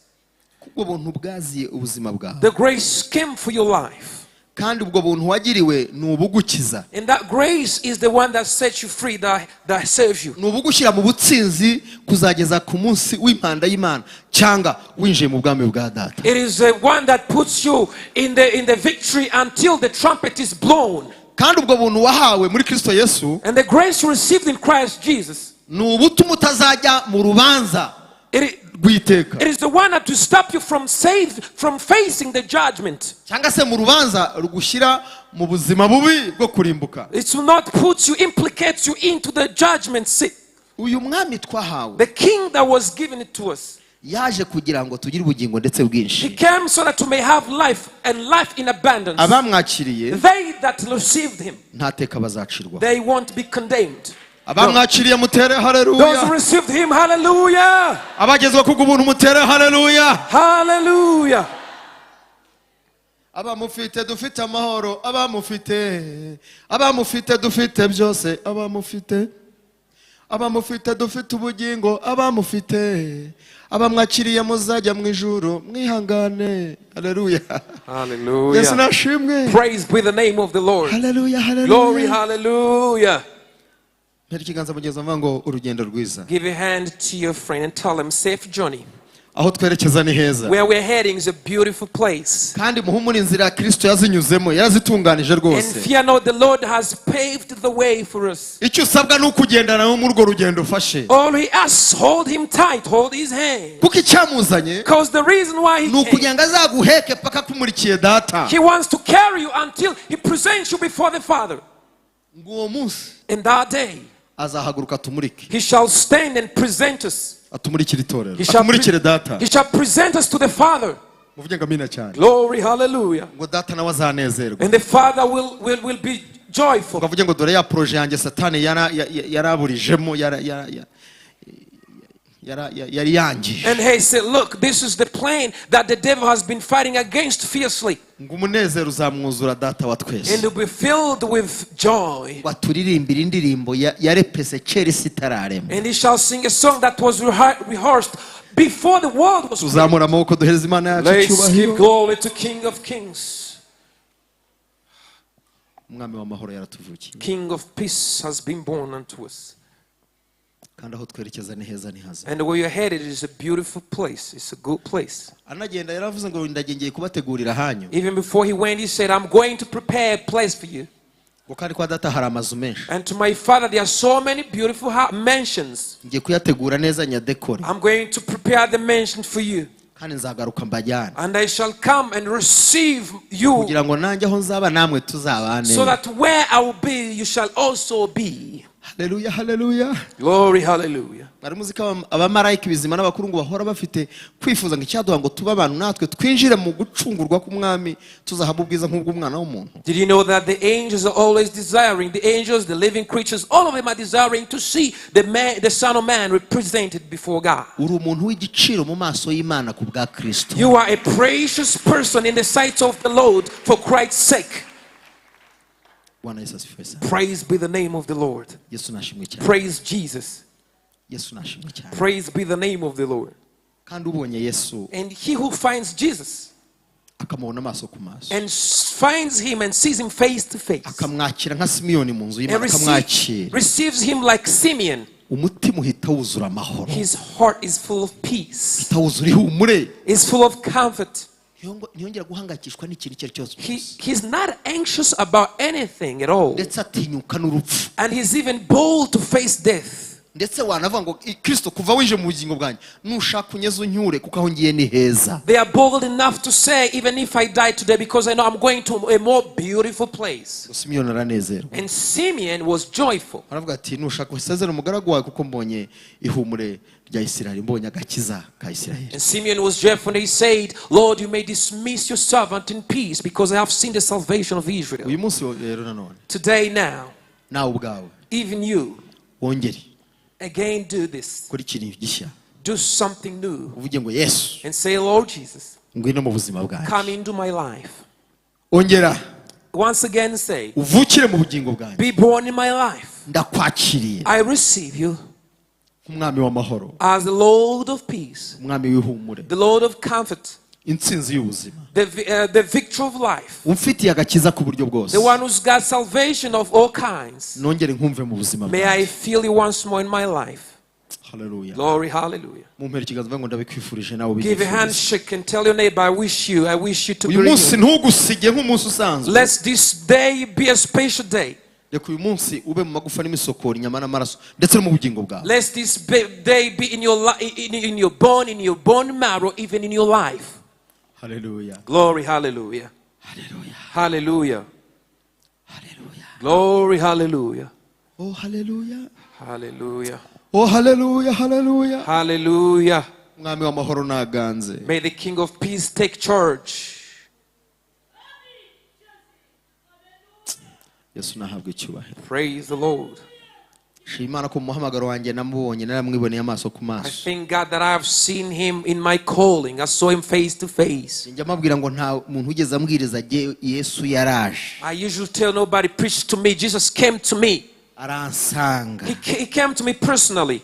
Kubwo buntu bwaziye ubuzima bwawe. The grace came for your life. Kandi ubwo buntu wagiriwe ni ubugukiza. And that grace is the one that sets you free, that saves you. Ni ubugushyira mu butsinzi kuzageza ku munsi w'impanda y'Imana cyangwa winjiye mu bwami bwa Data. It is the one that puts you in the victory until the trumpet is blown. Kandi ubwo buntu wahawe muri Kristo Yesu, And the grace you received in Christ Jesus, ni ubutuma utazajya mu rubanza rw'iteka. it is the one that will stop you from facing the judgment. Cyangwa se mu rubanza rugushyira mu buzima bubi bwo kurimbuka. It will not implicate you into the judgment seat. Uyu mwami twahawe, The king that was given it to us, yaje kugira ngo tugire ubugingo ndetse he bwinshi. came so that you may have life and life in abundance. Abamwakiriye They that received him, nta teka bazacirwa. they won't be condemned. Abamwakiriye mutere Those who haleluya. received him, hallelujah, Abagezwe ku bw'ubuntu mutere haleluya. hallelujah. Abamufite dufite amahoro, abamufite dufite byose, abamufite dufite ubugingo, abamwakiriye muzajya mu ijuru mwihangane. Haleluya. Hallelujah. Yesu nashimwe. Praise be the name of the Lord. Haleluya, haleluya. Glory, hallelujah. Mpera ikiganza mugenzi wawe ngo urugendo rwiza. Give a hand to your friend and tell him safe journey. Aho twerekeza ni heza. Where we're heading is a beautiful place. Kandi muhumure inzira Kristo yazinyuzemo, yarazitunganije And rwose. fear not, the Lord has paved the way for us. Icyo usabwa ni ukugendana nawe muri urwo rugendo ufashe. All he asks, hold him tight, hold his hand. Kuko icyamuzanye Because the reason why he ni came, ukugira ngo azaguheke paka kumurikiye Data. he wants to carry you until he presents you before the Father. Ngo uwo munsi In that day, azahaguruka atumurike. he shall stand and present us. Atumurikire itorero. He shall, Atumurikire Data. he shall present us to the Father. Muvuge ngo amina cyane. Glory, hallelujah. Ngo Data nawe azanezerwa. And the Father will be joyful. Ngo avuge ngo dore ya proje yanjye Satani yaraburijemo yari yangije. And he said, look, this is the plan that the devil has been fighting against fiercely. Ngo umunezero uzamwuzura Data wa And twese. to be filled with joy. Waturirimbira indirimbo yarepese kera isi itararema. And he shall sing a song that was rehearsed before the world was created. Tuzamura amaboko duhereza Imana yacu Let's give icyubahiro. glory to King of Kings. Umwami w'amahoro yaratuvukiye. King of peace has been born unto us. Kandi aho twerekeza ni heza ni haza. And where you're headed is a beautiful place. It's a good place. Anagenda yaravuze ngo ndagiye kubategurira hanyu. Even before he went, he said, I'm going to prepare a place for you. Ngo kandi kwa Data hari amazu menshi. And to my Father, there are so many beautiful mansions. Ngiye kuyategura neza nyadekore. I'm going to prepare the mansion for you. Kandi nzagaruka mbajyana. And I shall come and receive you, Kugira ngo nanjye aho nzaba namwe tuzabane. so that where I will be, you shall also be. Haleluya, haleluya. Glory, hallelujah. Bari muzi ko abamarayika bizima n'abakuru ngo bahora bafite kwifuza ngo icyaduha ngo tuba abantu natwe twinjire mu gucungurwa k'umwami tuzahabwa ubwiza nk'ubw'umwana w'umuntu. Did you know that the angels are always desiring, the angels, the living creatures, all of them are desiring to see the Son of Man represented before God. Uri umuntu w'igiciro mu maso y'Imana ku bwa Kristo. You are a precious person in the sight of the Lord for Christ's sake. Bwana Yesu asifiwe sana. Praise be the name of the Lord. Yesu nashimwe cyane. Praise Jesus. Yesu nashimwe cyane. Praise be the name of the Lord. Kandi ubonye Yesu And he who finds Jesus akamubona amaso ku maso and finds him and sees him face to face, akamwakira nka Simiyoni mu nzu and y'Imana akamwakira receives him like Simeon. umutima uhita wuzura amahoro His heart is full of peace, uhita wuzura ihumure is full of comfort. ntiyongera guhangayikishwa n'ikintu icyo ari cyo cyose He's not anxious about anything at all, ndetse atinyuka n'urupfu and he's even bold to face death. ndetse wanavuga ngo Kristo kuva winje mu bugingo bwanjye nushaka unyeze unyure kuko aho ngiye ni heza. They are bold enough to say, even if I die today, because I know I'm going to a more beautiful place. Simiyoni aranezerwa And Simeon was joyful. aravuga ati nushaka usezere umugaragu wawe kuko mbonye ihumure rya Isirayeli, mbonye agakiza ka Isirayeli. And Simeon was joyful and he said, Lord, you may dismiss your servant in peace because I have seen the salvation of Israel. uyu munsi rero nanone Today now, nawe ubwawe even you, wongere again do this. kuri ikintu gishya Do something new. uvuge ngo Yesu And say, Lord Jesus, ngwino mu buzima bwanjye, come into my life. ongera Once again say, uvukire mu bugingo bwanjye, be born in my life. ndakwakiriye I receive you nk'umwami w'amahoro, as the Lord of peace, umwami w'ihumure, the Lord of comfort, intsinzi y'ubuzima, the victor of life, umfitiye agakiza ku buryo bwose. the one who's got salvation of all kinds. nongere nkumve mu buzima May bwanjye. I feel you once more in my life. Hallelujah. Glory, hallelujah. mumpera ikiganza mvuga ngo ndabikwifurije nawe Give a ubyifuza. handshake and tell your neighbor, I wish you to uyu bring munsi you. ntugusige nk'umunsi usanzwe. Let this day be a special day. reka uyu munsi ube mu magufa n'imisokoro, inyama n'amaraso ndetse no mu bugingo bwawe. Let this day be in your bone marrow, even in your life. Hallelujah. Glory, hallelujah. Hallelujah. Hallelujah. Hallelujah. Glory, hallelujah. Oh hallelujah. Hallelujah. Oh hallelujah. Hallelujah. Hallelujah. Mwami w'amahoro naganze. May the King of Peace take charge. Yesu nahabwe icyubahiro. Praise the Lord. shima Imana ko mu muhamagaro wanjye namubonye naramwiboneye amaso ku I maso. thank God that I have seen him in my calling. I saw him face to face. njya mabwira ngo nta muntu ugeze ambwiriza Yesu yaraje. I usually tell nobody preached to me. Jesus came to me. aransanga. He came to me personally.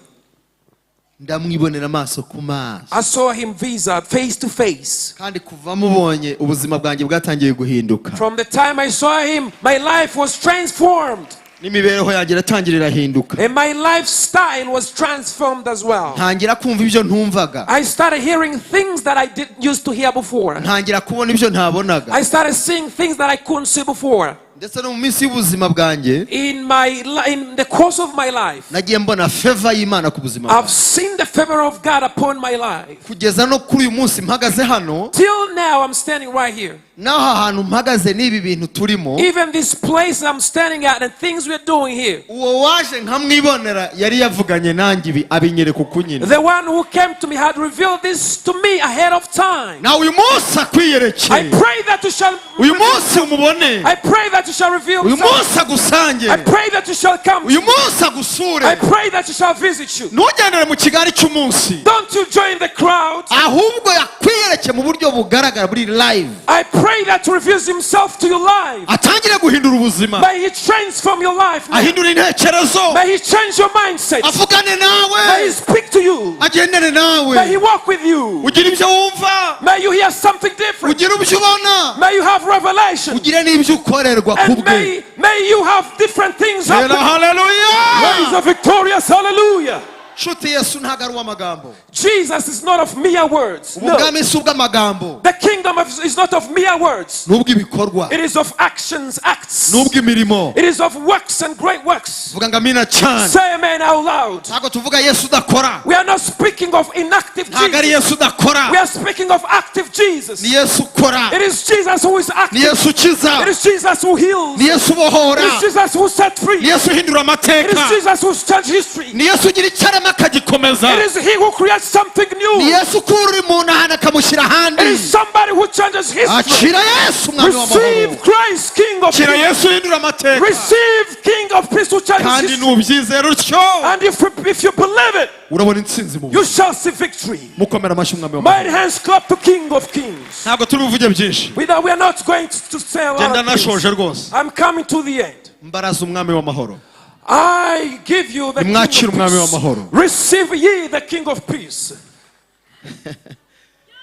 ndamwibonera amaso ku maso. I saw him face to face. kandi kuva mubonye ubuzima bwanjye bwatangiye guhinduka. From the time I saw him, my life was transformed. n'imibereho yanjye iratangirira hinduka. And my lifestyle was transformed as well. ntangira kumva ibyo ntumvaga. I started hearing things that I didn't used to hear before. ntangira kubona ibyo ntabonaga. I started seeing things that I couldn't see before. ndetse no mu minsi y'ubuzima bwanjye In the course of my life, nagiye mbona favor y'Imana ku buzima I've bwanjye. seen the favor of God upon my life. kugeza no kuri uyu munsi mpagaze hano. Till now, I'm standing right here. n'aha hantu mpagaze n'ibi bintu turimo. Even this place I'm standing at and things we're doing here. uwo waje nkamwibonera yari yavuganye nanjye ibi abinyereka uku nyine. The one who came to me had revealed this to me ahead of time. nawe uyu munsi I akwiyerekeye. pray that you shall uyu munsi umubone. I pray that you shall reveal uyu yourself. munsi agusange. I pray that you shall come. uyu munsi agusure. I pray that you shall visit you. ntugendere mu kigari cy'umunsi. Don't you join the crowd. ahubwo yakwiyereke mu buryo bugaragara buri live. I pray that he reveals himself to your life. atangire guhindura ubuzima. May he transform your life now. ahindura intekerezo. May he change your mindset. avugane May nawe. he speak to you. agendane May he nawe. walk with you. ugire ibyo wumva. May you hear something different. ugire ibyo ubona. May you have revelation. ugire n'ibyo ukorerwa ku And bwe. may you have different things Hera happen. Praise haleluya. the victorious hallelujah. nshuti Yesu ntabwo ari uw'amagambo. Jesus is not of mere words. No. ubwami si ubw'amagambo. The kingdom is not of mere words. n'ubw'ibikorwa. It is of actions, acts. n'ubw'imirimo. It is of works and great works. vuga ngo amina cyane. Say amen out loud. ntabwo tuvuga Yesu udakora. We are not speaking of inactive ntabwo ari Jesus. Yesu udakora. We are speaking of active Jesus. ni Yesu ukora. It is Jesus who is ni active. Yesu ukiza. It is Jesus who heals. ni Yesu ubohora. It is Jesus who set free. ni Yesu uhindura It is amateka. Jesus who changed history. ni Yesu ugira icyo arema akagikomeza. It is He who creates something ni new. Yesu ukura umuntu ahantu akamushyira ahandi. It is somebody who changes history. akira Yesu umwami w'amahoro. Receive Christ, King of akira Kings. Yesu uhindura amateka. Receive King of Peace who changes kandi history. nubyizera utyo And if you believe it, urabona intsinzi mu you shall see victory. mukomera amashyi umwami Mighty w'amahoro. hands clap to King of Kings. ntabwo turi buvuge byinshi. We are not going to say a lot genda of things. nashoje rwose. I'm coming to the end. mbaraza umwami w'amahoro. I give you the King nimwakire of umwami Peace. w'amahoro. Receive ye the King of Peace.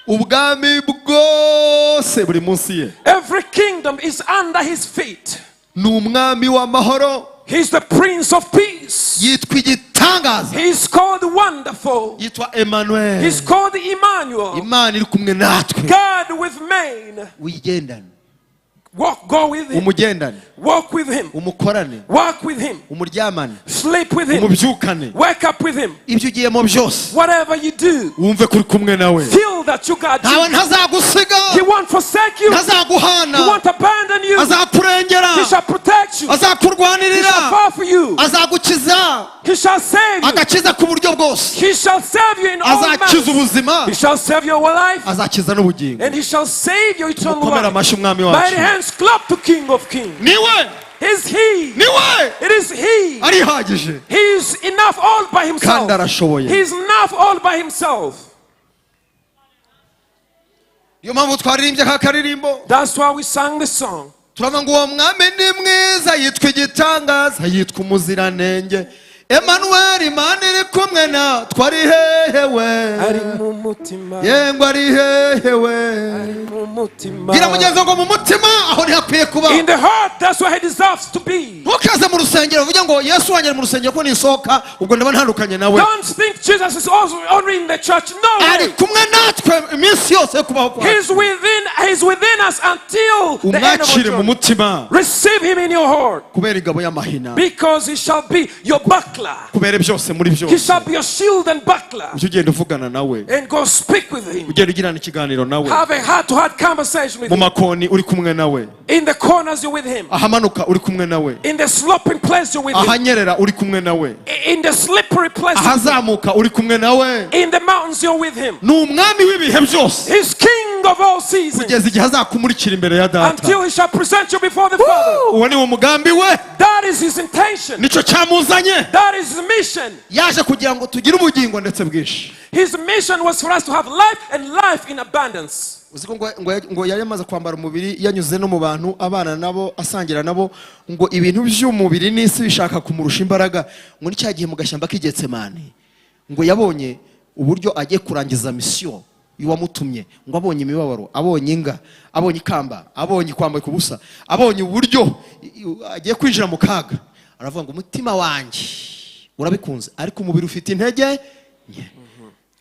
ubwami bwose buri munsi ye. Every kingdom is under his feet. Ni umwami w'amahoro. He's the Prince of Peace. Yitwa igitangaza. He's called Wonderful. Yitwa Emmanuel. He's called Emmanuel. Imana iri kumwe natwe. God with man. Wigendane. Go with him. Umugendane. Walk with him. Umukorane. Walk with him. Umuryamane. Sleep with him. Umubyukane. Wake up with him. Ibyo ugiyemo byose. Whatever you do, wumve kuri kumwe nawe. feel that you got Ntawe Jesus. ntazagusiga. He won't forsake you. Ntazaguhana. He won't abandon you. Azakurengera. He shall protect you. He Azakurwanirira. shall fight for you. Azagukiza. He shall save you. Agakiza ku buryo bwose. He shall save you in all Azakiza manners. ubuzima. He shall save your life. Azakiza n'ubugingo. And he shall save your eternal Mukomere life. amashyi umwami Mighty wacu. hands clap to King of Kings. Niwe. Is he? Niwe. It is he. Arihagije. He is enough all by himself. Kandi arashoboye. He is enough all by himself. Niyo mpamvu twaririmbye aka karirimbo. That's why we sang this song. Turavuga ngo uwo mwami ni mwiza, yitwa igitangaza, yitwa umuziranenge. Emmanuel, Imana iri kumwe na twari hehewe. Ari mu mutima. Yengwa ari hehewe. Ari mu mutima. Gira mugenzi ngo mu mutima aho ntihakwiye kuba. In the heart, that's where he deserves to be. Ntukaze mu rusengero uvuge ngo Yesu wanyere mu rusengero ko nisohoka ubwo ndaba ntandukanye nawe. Don't think Jesus is also only in the church. No Ari way. kumwe natwe iminsi yose yo kubaho kwacu. He's within us until the end of Umwakire mu our journey. mutima. Receive him in your heart. Kubera ingabo y'amahina. Because he shall be your buckler. Kubera byose muri byose. He shall be your shield and buckler. Ujye ugenda uvugana nawe. And go speak with him. Ugenda ugirana ikiganiro nawe. Have a heart-to-heart conversation with Mu him. makoni uri kumwe nawe. In the corners you're with him. Ahamanuka uri kumwe nawe. In the sloping place you're with him. Ahanyerera uri kumwe nawe. In the slippery place. Ahazamuka uri kumwe nawe. In the mountains you're with him. Ni umwami w'ibihe byose. He's king of all seasons. Kugeza igihe azakumurikira imbere ya data. Until he shall present you before the Father. Uwo ni wo mugambi we. That is his intention. Nicyo cyamuzanye. That is his mission. Yaje kugira ngo tugire ubugingo ndetse bwinshi. His mission was for us to have life and life in abundance. Uziko ngo yari amaze kwambara umubiri yanyuze no mu bantu abana nabo asangira nabo ngo ibintu by'umubiri n'isi bishaka kumurusha imbaraga ngo nicya gihe mu gashyamba k'Igetsemani ngo yabonye uburyo agiye kurangiza mission yuwamutumye ngo abonye imibabaro abonye inga abonye ikamba abonye kwambara kubusa abonye uburyo agiye kwinjira mu kaga aravuga ngo umutima wanjye urabikunze ariko umubiri ufite intege nke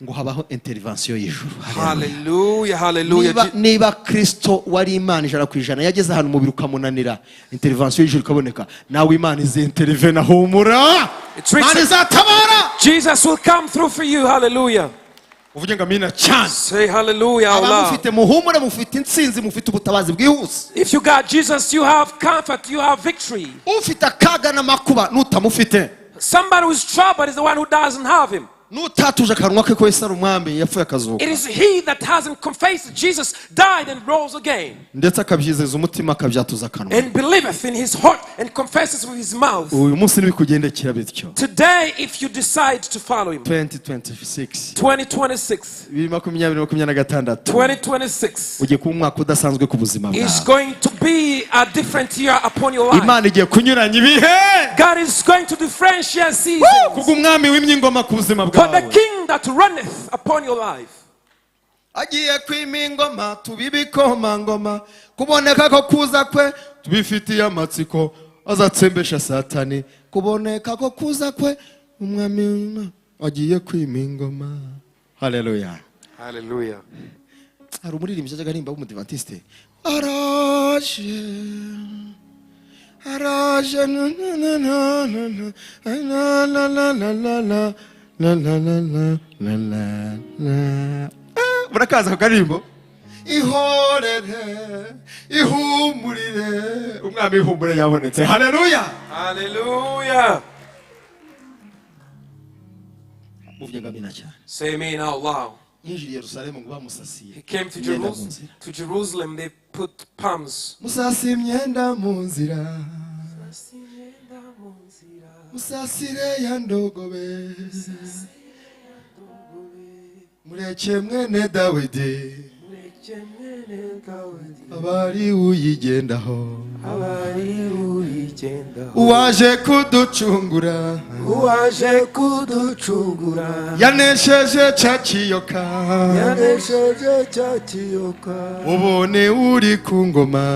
ngo habaho intervention y'ijuru. Hallelujah, hallelujah. Niba Kristo wari Imana ijana ku ijana yageze ahantu umubiri ukamunanira intervention y'ijuru ikaboneka nawe Imana izintervene humura. Imana izatabara. Jesus will come through for you. Hallelujah. Uvuge ngo amina cyane. Say hallelujah out loud. Abamufite muhumure mufite intsinzi mufite ubutabazi bwihuse. If you got Jesus, you have comfort, you have victory. Ufite akaga n'amakuba nutamufite. Somebody who's troubled is the one who doesn't have him. Nutatuje akanwa ke ko Yesu ari umwami yapfuye akazuka. It is he that hasn't confessed that Jesus died and rose again. Ndetse akabyizeza umutima akabyatuza akanwa. And believeth in his heart and confesses with his mouth. Uyu munsi nibikugendekera bityo. Today, if you decide to follow him. 2026. 2026. Ugiye kuba umwaka udasanzwe ku buzima bwawe. It's going to be a different year upon your life. Imana igiye kunyuranya ibihe. God is going to differentiate seasons. Kubw'umwami w'imyingoma ku buzima bwawe. For the king that runneth upon your life. Agiye kwima ingoma tubibikoma ngoma kuboneka ko kuza kwe tubifitiye amatsiko azatsembesha satani kuboneka ko kuza kwe umwami agiye kwima ingoma. Hallelujah. Hallelujah. Hari umuririmbyi ajyaga arimba w'umudivantiste araje araje na na na na na na na na na la la la la la la. Murakaza karimbo ihorere ihumurire umwami ihumure yabonetse. Hallelujah. Hallelujah. Uvuge ngamina cyane. Say amen out loud. Yinjiriye Yerusalemu ngo bamusasiye. He came to Jerusalem. They put palms. Musasi imyenda mu nzira. Musasire ya ndogobe. Mureke mwene Dawidi. Abari uyigendaho. uwaje kuducungura yanesheje cya kiyoka ubu ni uri ku ngoma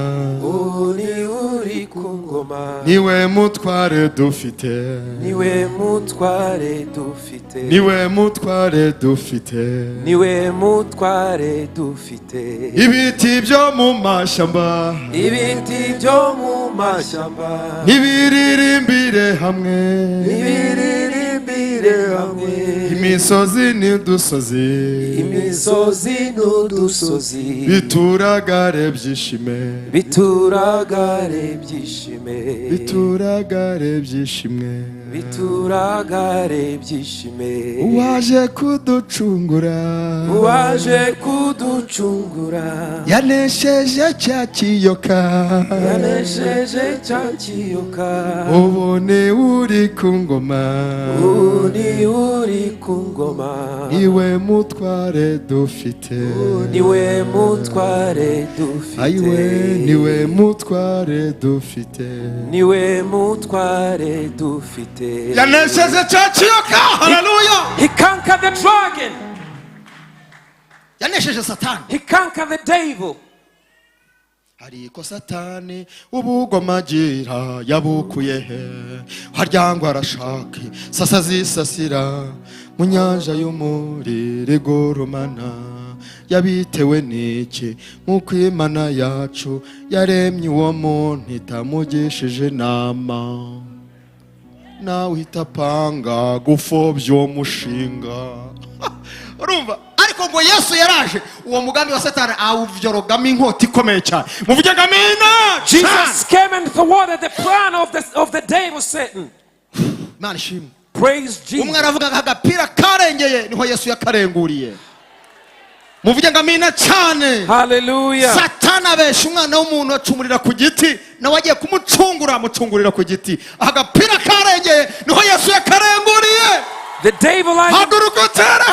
niwe mutware dufite niwe mutware dufite niwe mutware dufite niwe mutware dufite ibiti byo mu mashyamba ibiti byo mu mashyamba nibiririmbire hamwe nibiririmbire hamwe imisozi n'udusozi imisozi n'udusozi bituragare byishime bituragare byishime bituragare byishimwe bituragare byishime uwaje kuducungura yanesheje cya kiyoka yanesheje cya kiyoka ubu ni uri ku ngoma ni uri ku ngoma niwe mutware dufite niwe mutware dufite ayiwe niwe mutware dufite niwe mutware dufite yanesheje cya kiyoka haleluya he conquered the dragon yanesheje satani he conquered the devil ariko satani ubugoma agira yabukuye he harya ngo arashaka sasa zisasira mu nyanja y'umuriro igurumana yabitewe n'iki nk'uko Imana yacu yaremye uwo muntu itamugishije inama nawe itapanga gupfobya uwo mushinga urumva ariko ngo Yesu yaraje uwo mugambi wa satani awuvyorogamo inkota ikomeye cyane muvuge amina. Jesus came and thwarted the plan of the devil Satan. Imana ishimwe. Praise Jesus. Umwe aravuga agapira karengeye niho Yesu yakarenguriye muvuge amina cyane. Hallelujah. Satani abesha umwana w'umuntu acumurira ku giti nawe agiye amucungurira ku giti agapira karengeye niho Yesu yakarenguriye. The devil haguruka utera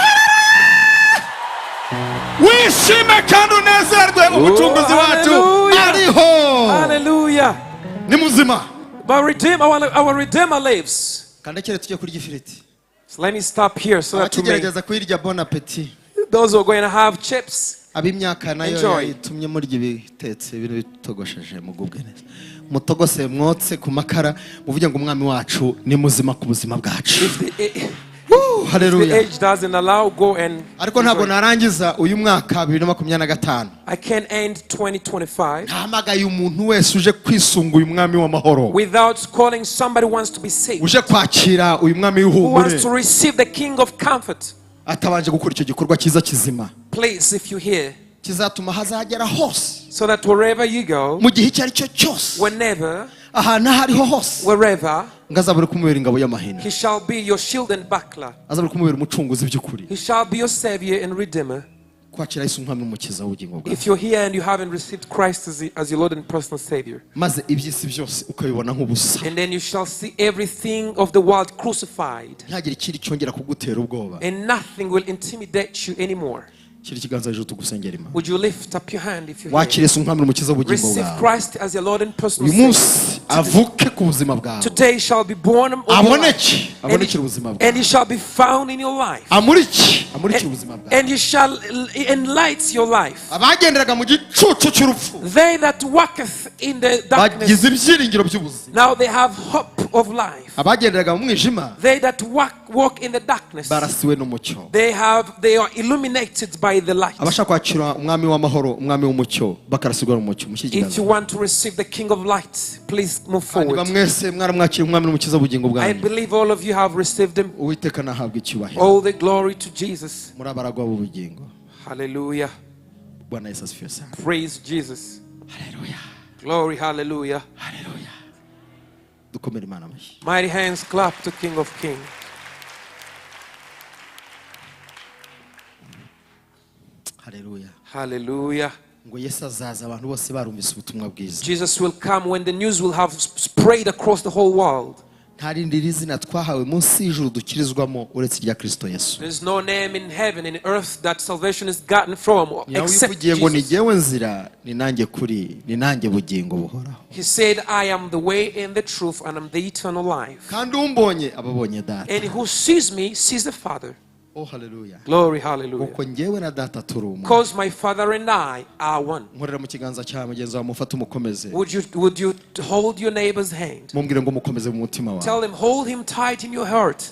wishime kandi unezerwe umucunguzi wacu ariho. Hallelujah. Ni muzima. But our Redeemer lives. Kandekere tujye kurya ifiriti. So let me stop here so that tugerageza kwirya bon appétit. Those who are going to have chips, ab'imyaka nayo itumye murya ibitetse ibintu bitogosheje mugubwe neza mutogose mwotse ku makara muvuge ngo umwami wacu ni muzima ku buzima bwacu. Hallelujah. The age doesn't allow, go and ariko ntabwo narangiza uyu mwaka 2025. I can end 2025 ntamagaye umuntu wese uje kwisunga uyu mwami w'amahoro without calling somebody who wants to be saved, uje kwakira uyu mwami who w'ihumure, wants to receive the King of Comfort. atabanje gukora icyo gikorwa cyiza kizima. Please, if you hear, kizatuma hazagera hose so that wherever you go, mu gihe icyo ari cyo cyose, whenever, ahantu aho ariho hose, wherever, ngazabure kumubera ingabo y'amahina, he shall be your shield and buckler. azabure kumubera umucunguzi by'ukuri, He shall be your savior and redeemer. kwakira Yesu nk'umwami n'umukiza w'ubugingo bwawe. If you're here and you haven't received Christ as your Lord and personal Savior, maze iby'isi byose ukabibona nk'ubusa, and then you shall see everything of the world crucified, ntihagire ikindi cyongera kugutera ubwoba, and nothing will intimidate you anymore. shyira ikiganza hejuru tugusengera Imana. Would you lift up your hand if you're wakira here? Yesu nk'umwami n'umukiza w'ubugingo Receive bwawe. Christ as your Lord and personal uyu Savior. munsi avuke ku buzima bwawe, Today shall be born of your life, abonekere ubuzima bwawe, and he shall be found in your life, amurikire ubuzima bwawe. and he shall enlighten your life. abagenderaga mu gicucu cy'urupfu They that walketh in the darkness, bagize ibyiringiro by'ubuzima, now they have hope of life. abagenderaga mu mwijima They that walk in the darkness, barasiwe n'umucyo. they are illuminated by the light. abashaka kwakira umwami w'amahoro, umwami w'umucyo, bakarasigwa n'umucyo. If you want to receive the King of Light, please move forward. mwese mwaramwakira umwami n'umukiza w'ubugingo I bwanyu. believe all of you have received him. uwiteka nahabwa icyubahiro. All the glory to Jesus. muri abaragwa b'ubugingo. Hallelujah. Bwana Yesu asifiwe sana. Praise Jesus. Haleluya. Glory, hallelujah. Haleluya. dukomere Imana amashyi. Mighty hands clap to King of Kings. Haleluya. Hallelujah. ngo Yesu azaza abantu bose barumvise ubutumwa bwiza. Jesus will come when the news will have spread across the whole world. nta rindi rizina twahawe munsi y'ijuru dukirizwamo uretse irya Kristo Yesu. There's no name in heaven and earth that salvation is gotten from except yawivugiye ngo ni Jesus. jyewe nzira ni nanjye kuri ni nanjye bugingo buhoraho. He said, I am the way and the truth and I'm the eternal life. kandi umbonye ababonye data. And who sees me sees the Father. Oh hallelujah. Glory, hallelujah. kuko njyewe na data turi umwe. Because my Father and I are one. nkorera mu kiganza cya mugenzi wawe mufate umukomeze. Would you hold your neighbor's hand? mumbwire ngo mukomeze mu mutima wawe. Tell him, hold him tight in your heart.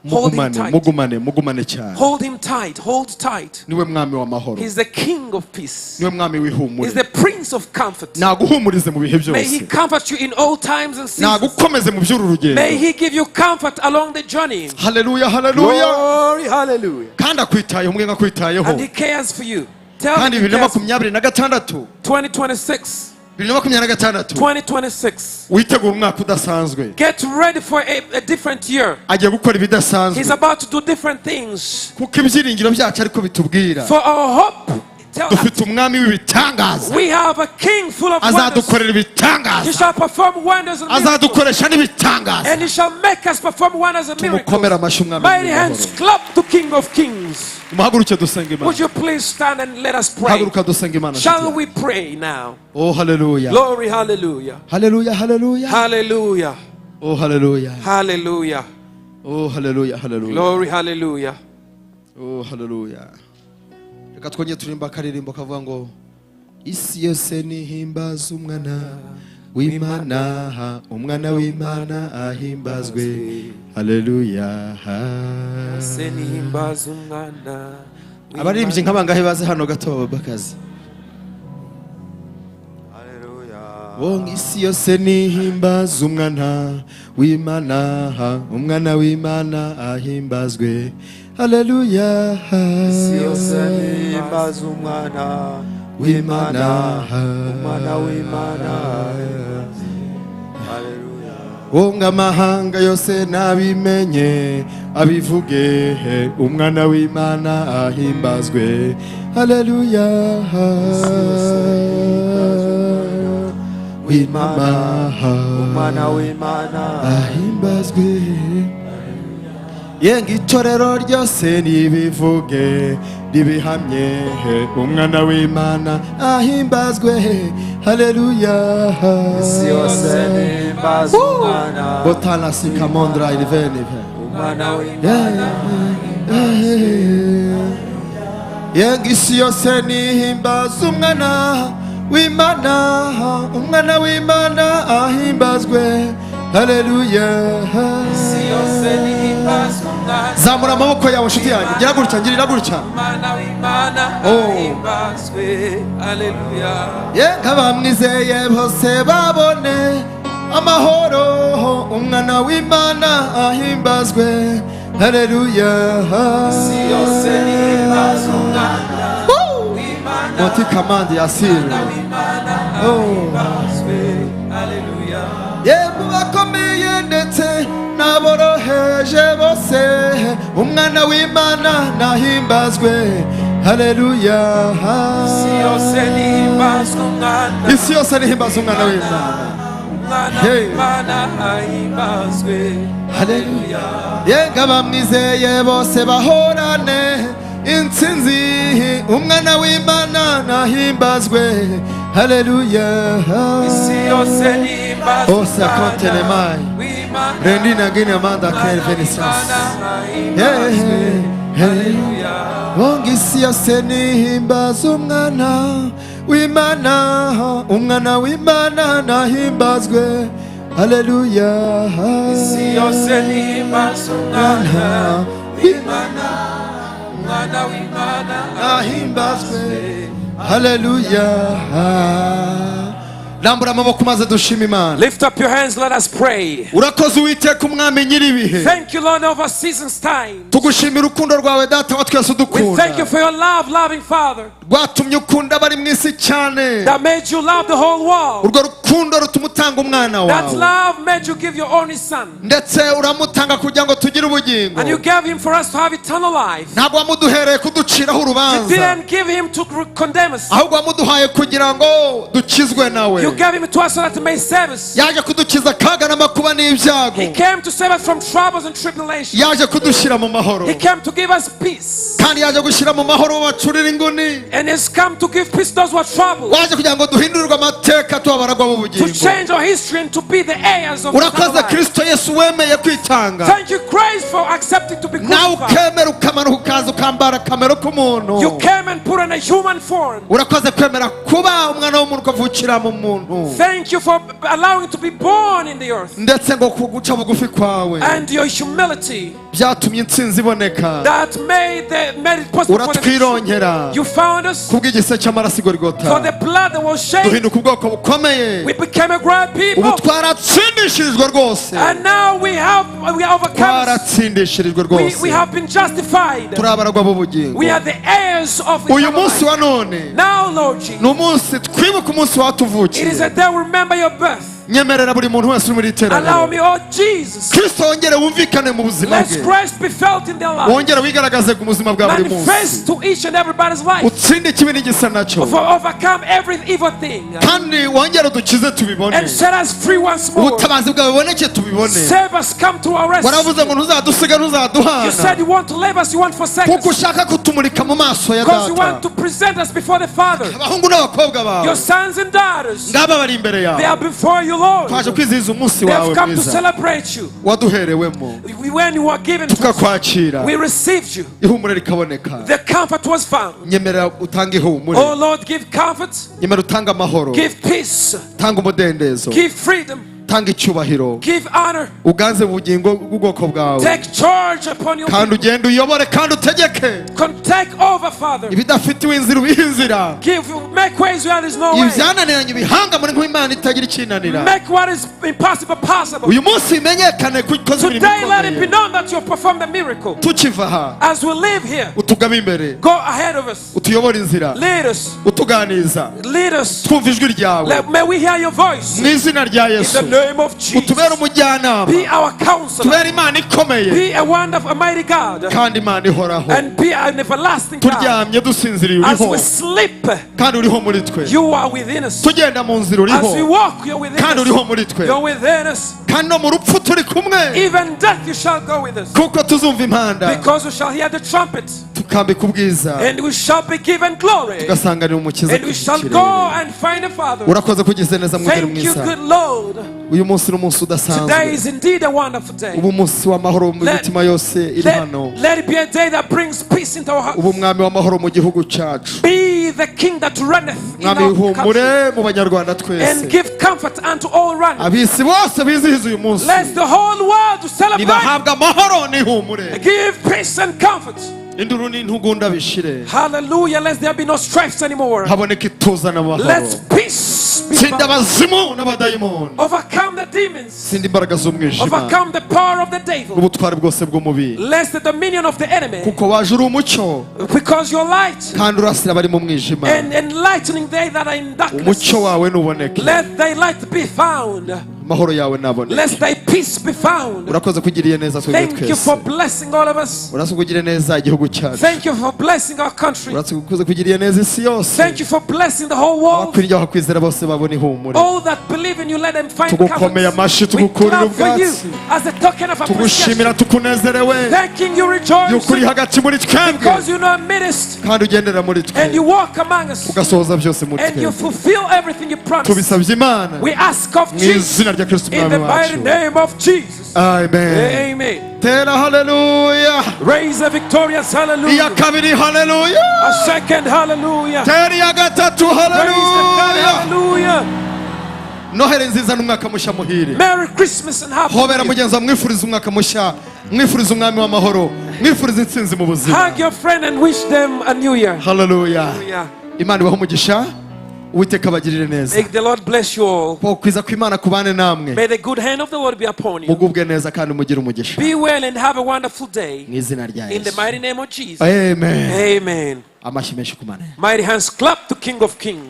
Hold him tight. mugumane cyane. Hold him tight. Hold tight. niwe mwami w'amahoro. He's the King of peace. niwe mwami w'ihumure. He's the Prince of comfort. naguhumurize mu bihe May he byose. comfort you in all times and seasons. nagukomeze mu by'uru rugendo. May he give you comfort along the journey. hallelujah hallelujah. Glory, hallelujah. kandi akwitayeho umwe akwitayeho. And he cares for you. Tell kandi him he cares for you. 2026 2026. 2026. witegura umwaka udasanzwe. Get ready for a different year. agiye gukora ibidasanzwe. He's about to do different things. kuko ibyiringiro byacu ariko bitubwira. For our hope, dufite umwami w'ibitangaza. we have a King full of wonders. azadukorera He ibitangaza. shall perform wonders and miracles. azadukoresha n'ibitangaza. And he shall make us perform wonders and tumukomere miracles. amashyi umwami Mighty hands w'amahoro. clap to King of Kings. muhaguruke dusenge Would Imana. you please stand and let us pray? haguruka dusenge Imana. Shall we pray now? oh hallelujah. Glory, hallelujah. hallelujah hallelujah. Hallelujah. oh hallelujah. Hallelujah. oh hallelujah hallelujah. Glory, hallelujah. oh hallelujah. reka twongere turimba akaririmbo kavuga ngo isi yose nihimbaza umwana w'Imana umwana w'Imana ahimbazwe. hallelujah. abaririmbyi nk'abangahe baze hano gato bakazi. Wong isi yose nihimbaza umwana w'Imana umwana w'Imana ahimbazwe. hallelujah. isi yose nihimbaza umwana w'Imana umwana w'Imana. haleluya. wonga amahanga yose nabimenye abivuge umwana w'Imana ahimbazwe. hallelujah. umwana w'Imana ahimbazwe. yenga itorero ryose nibivuge ribihamye umwana w'Imana ahimbazwe. hallelujah. isi yose nihimbaza umwana botana sikamondra iliveni umwana w'Imana. yenga isi yose nihimbaza umwana w'Imana umwana w'Imana ahimbazwe. hallelujah. isi yose nihimbaza umwana. zamura amaboko yawe nshuti yanjye. gira gutya ngirira gutya. umwana w'Imana ahimbazwe. hallelujah. yenga abamwizeye bose babone amahoro umwana w'Imana ahimbazwe. hallelujah. isi yose nihimbaza umwana w'Imana. moti kamandi yasiri. ahimbazwe. hallelujah. yemwe bakomeye ndetse n'aboroheje bose umwana w'Imana nahimbazwe. hallelujah. isi yose nihimbaza umwana. isi yose nihimbaza umwana w'Imana. umwana Hey. w'Imana ahimbazwe. hallelujah. yenga abamwizeye bose bahorane intsinzi umwana w'Imana nahimbazwe. hallelujah. isi yose nihimbaza Osa kontene mai. w'Imana. rendi na gine amanda kere venisas. hallelujah. wonga isi yose nihimbaza umwana w'Imana umwana w'Imana nahimbazwe. hallelujah. isi yose nihimbaza umwana w'Imana. umwana w'Imana nahimbazwe. hallelujah. rambura amaboko maze dushima Imana. Lift up your hands, let us pray. urakoze Uwiteka umwami nyiribihe. Thank you, Lord, over seasons time. tugushimira urukundo rwawe data wa twese We thank you udukunda. for your love, loving Father, rwatumye ukunda abari mu isi cyane. that made you love the whole world. urwo rukundo rutuma utanga umwana That wawe. love made you give your only son. ndetse uramutanga kugira ngo tugire ubugingo. And you gave him for us to have eternal life. ntabwo wamuduhereye kuduciraho You urubanza, didn't give him to condemn us. ahubwo wamuduhaye kugira ngo dukizwe nawe. You gave him to us so that he may save us. yaje kudukiza akaga n'amakuba n'ibyago He came to save us from troubles and tribulations. yaje kudushyira mu mahoro He came to give us peace. kandi yaje gushyira mu mahoro bacurira inguni And He's come to give peace to those who are troubled. waje kugira ngo duhindurirwe amateka tubabaragwa mu To bugingo change our history and to be the heirs of urakoze eternal life. Kristo Yesu wemeye kwitanga Thank you, Christ, for accepting to be nawe crucified. ukemera ukamanuka ukaza ukambara akamero k'umuntu You came and put on a human form. urakoze kwemera kuba umwana w'umuntu ukavukira mu muntu Thank you for allowing to be born in the earth. ndetse ngo guca bugufi kwawe And your humility byatumye intsinzi iboneka that made it possible for the uratwirongera You found us kubw'igise cy'amaraso for igorigota the blood that was shed. duhinduka ubwoko bukomeye We became a great ubu people. twaratsindishirijwe rwose And now we are overcome. twaratsindishirijwe We rwose have been justified. turi abaragwa b'ubugingo We are the heirs of uyu eternal munsi life. wa none Now, Lord Jesus, ni umunsi twibuka umunsi it is watuvukiye a day we remember your birth. nyemerera buri muntu wese uri muri iri Allow teraniro me, oh Jesus, Kristo wongere wumvikane mu buzima let bwe Christ be felt in their life. wongere wigaragaze ku buzima bwa buri munsi Manifest to each and everybody's life. utsinde ikibi n'igisa nacyo Overcome every evil thing. kandi wongere udukize tubibone And set us free once more. ubutabazi bwawe buboneke tubibone Save us, come to our rescue. waravuze ngo ntuzadusiga You ntuzaduhana said you want to leave us, you want to forsake kuko us. ushaka kutumurika mu maso ya Because you data want to present us before the Father. abahungu n'abakobwa Your bawe sons and daughters, ngaba bari imbere they yawe are before you, Lord. twaje kwizihiza umunsi They wawe have come to mwiza celebrate you. waduherewemo When you were given to us, tukakwakira we received you. ihumure rikaboneka The comfort was found. nyemerera utange ihumure Oh Lord, give comfort, nyemerera utange amahoro give peace, tanga umudendezo give freedom, tanga icyubahiro give honor. uganze mu bugingo bw'ubwoko bwawe Take charge upon your kandi people. ugende uyobore kandi utegeke Take over, Father. ibidafitiwe inzira ubihe inzira Make ways where there is no way. ibyananiranye ibihanga muri nk'imana itagira ikinanira Make what is impossible possible. uyu munsi bimenyekane ko ukoze imirimo Today, let it be ikomeye known that you have performed a miracle. tukiva aha As we live here, utugame imbere go ahead of us. utuyobore inzira Lead us. utuganiza Lead us. twumva ijwi ryawe May we hear your voice. mu izina rya In yesu the name of utubere Jesus. umujyanama Be our counselor. tubere imana ikomeye Be a wonderful, a mighty God. kandi imana ihoraho And be an everlasting God. turyamye dusinziriye As uriho we sleep, kandi uriho muri twe you are within us. tugenda mu nzira As we uriho walk, you're within kandi uriho us. muri twe You're within us. kandi no mu rupfu turi kumwe Even death, you shall go with us. kuko tuzumva impanda Because we shall hear the trumpet. tukambika ubwiza And we shall be given glory. tugasanganira umukiza And we shall ku go kirere and find the Father. urakoze kugize neza mwungeri Thank you, mwiza good Lord. uyu munsi ni umunsi Today udasanzwe is indeed a wonderful day. ubu umunsi w'amahoro mu mitima yose iri hano Let it be a day that brings peace into our ubu hearts. mwami w'amahoro mu gihugu cyacu Be the king that runneth in mwami our country. ihumure mu banyarwanda twese And give comfort unto all runners. abisi bose bizihiza uyu munsi Let the whole world to celebrate. nibahabwa amahoro n'ihumure Give peace and comfort. induru n'intugunda bishire Hallelujah. Let there be no strifes anymore. haboneka ituza n'amahoro Let peace be tsinda found. abazimu n'abadayimoni Overcome the demons. tsinda imbaraga z'umwijima Overcome the power of the devil. n'ubutware bwose bw'umubiri Lest the dominion of the enemy. kuko waje uri umucyo Because your light kandi urasira abari mu mwijima and enlightening they that are in darkness. umucyo wawe nuboneke Let thy light be found. amahoro yawe naboneke Let thy peace be found. urakoze kugiriye neza twebwe Thank you twese for blessing all of us. urakoze kugiriye neza igihugu cyacu Thank you for blessing our country. urakoze kugiriye neza isi yose Thank you for blessing the whole world. abakwiriye bakwizera bose babona ihumure All that believe in you, let them find tugukomeye amashyi comfort. We tugukurira clap for you ubwatsi as a token of tugushimira appreciation. tukunezerewe Thanking you, yuko uri rejoicing, hagati muri twebwe because you know amidst kandi ugendera muri twe and you walk among us ugasohoza byose muri and you twe fulfill everything you promised. tubisabye imana We ask of mu Jesus izina rya kristo in the umwami mighty wacu name of Jesus. amen Amen. tera haleluya Raise a victorious iya hallelujah. kabiri haleluya A second hallelujah. tera iya gatatu Raise the third haleluya hallelujah. noheri nziza n'umwaka mushya muhire Merry Christmas and happy hobera New Year. mugenzi wawe mwifuriza umwaka mushya mwifuriza umwami w'amahoro mwifuriza intsinzi mu buzima Hug your friend and wish them a new year. haleluya Hallelujah. imana ibahe umugisha uwiteka abagirire neza May the Lord bless you all. kwiza kw'imana kubane namwe May the good hand of the Lord be upon you. mugubwe neza kandi mugire umugisha Be well and have a wonderful day. mu izina rya In the yesu mighty name of Jesus. amen Amen. amashyi menshi ku mana Mighty hands clap to King of Kings.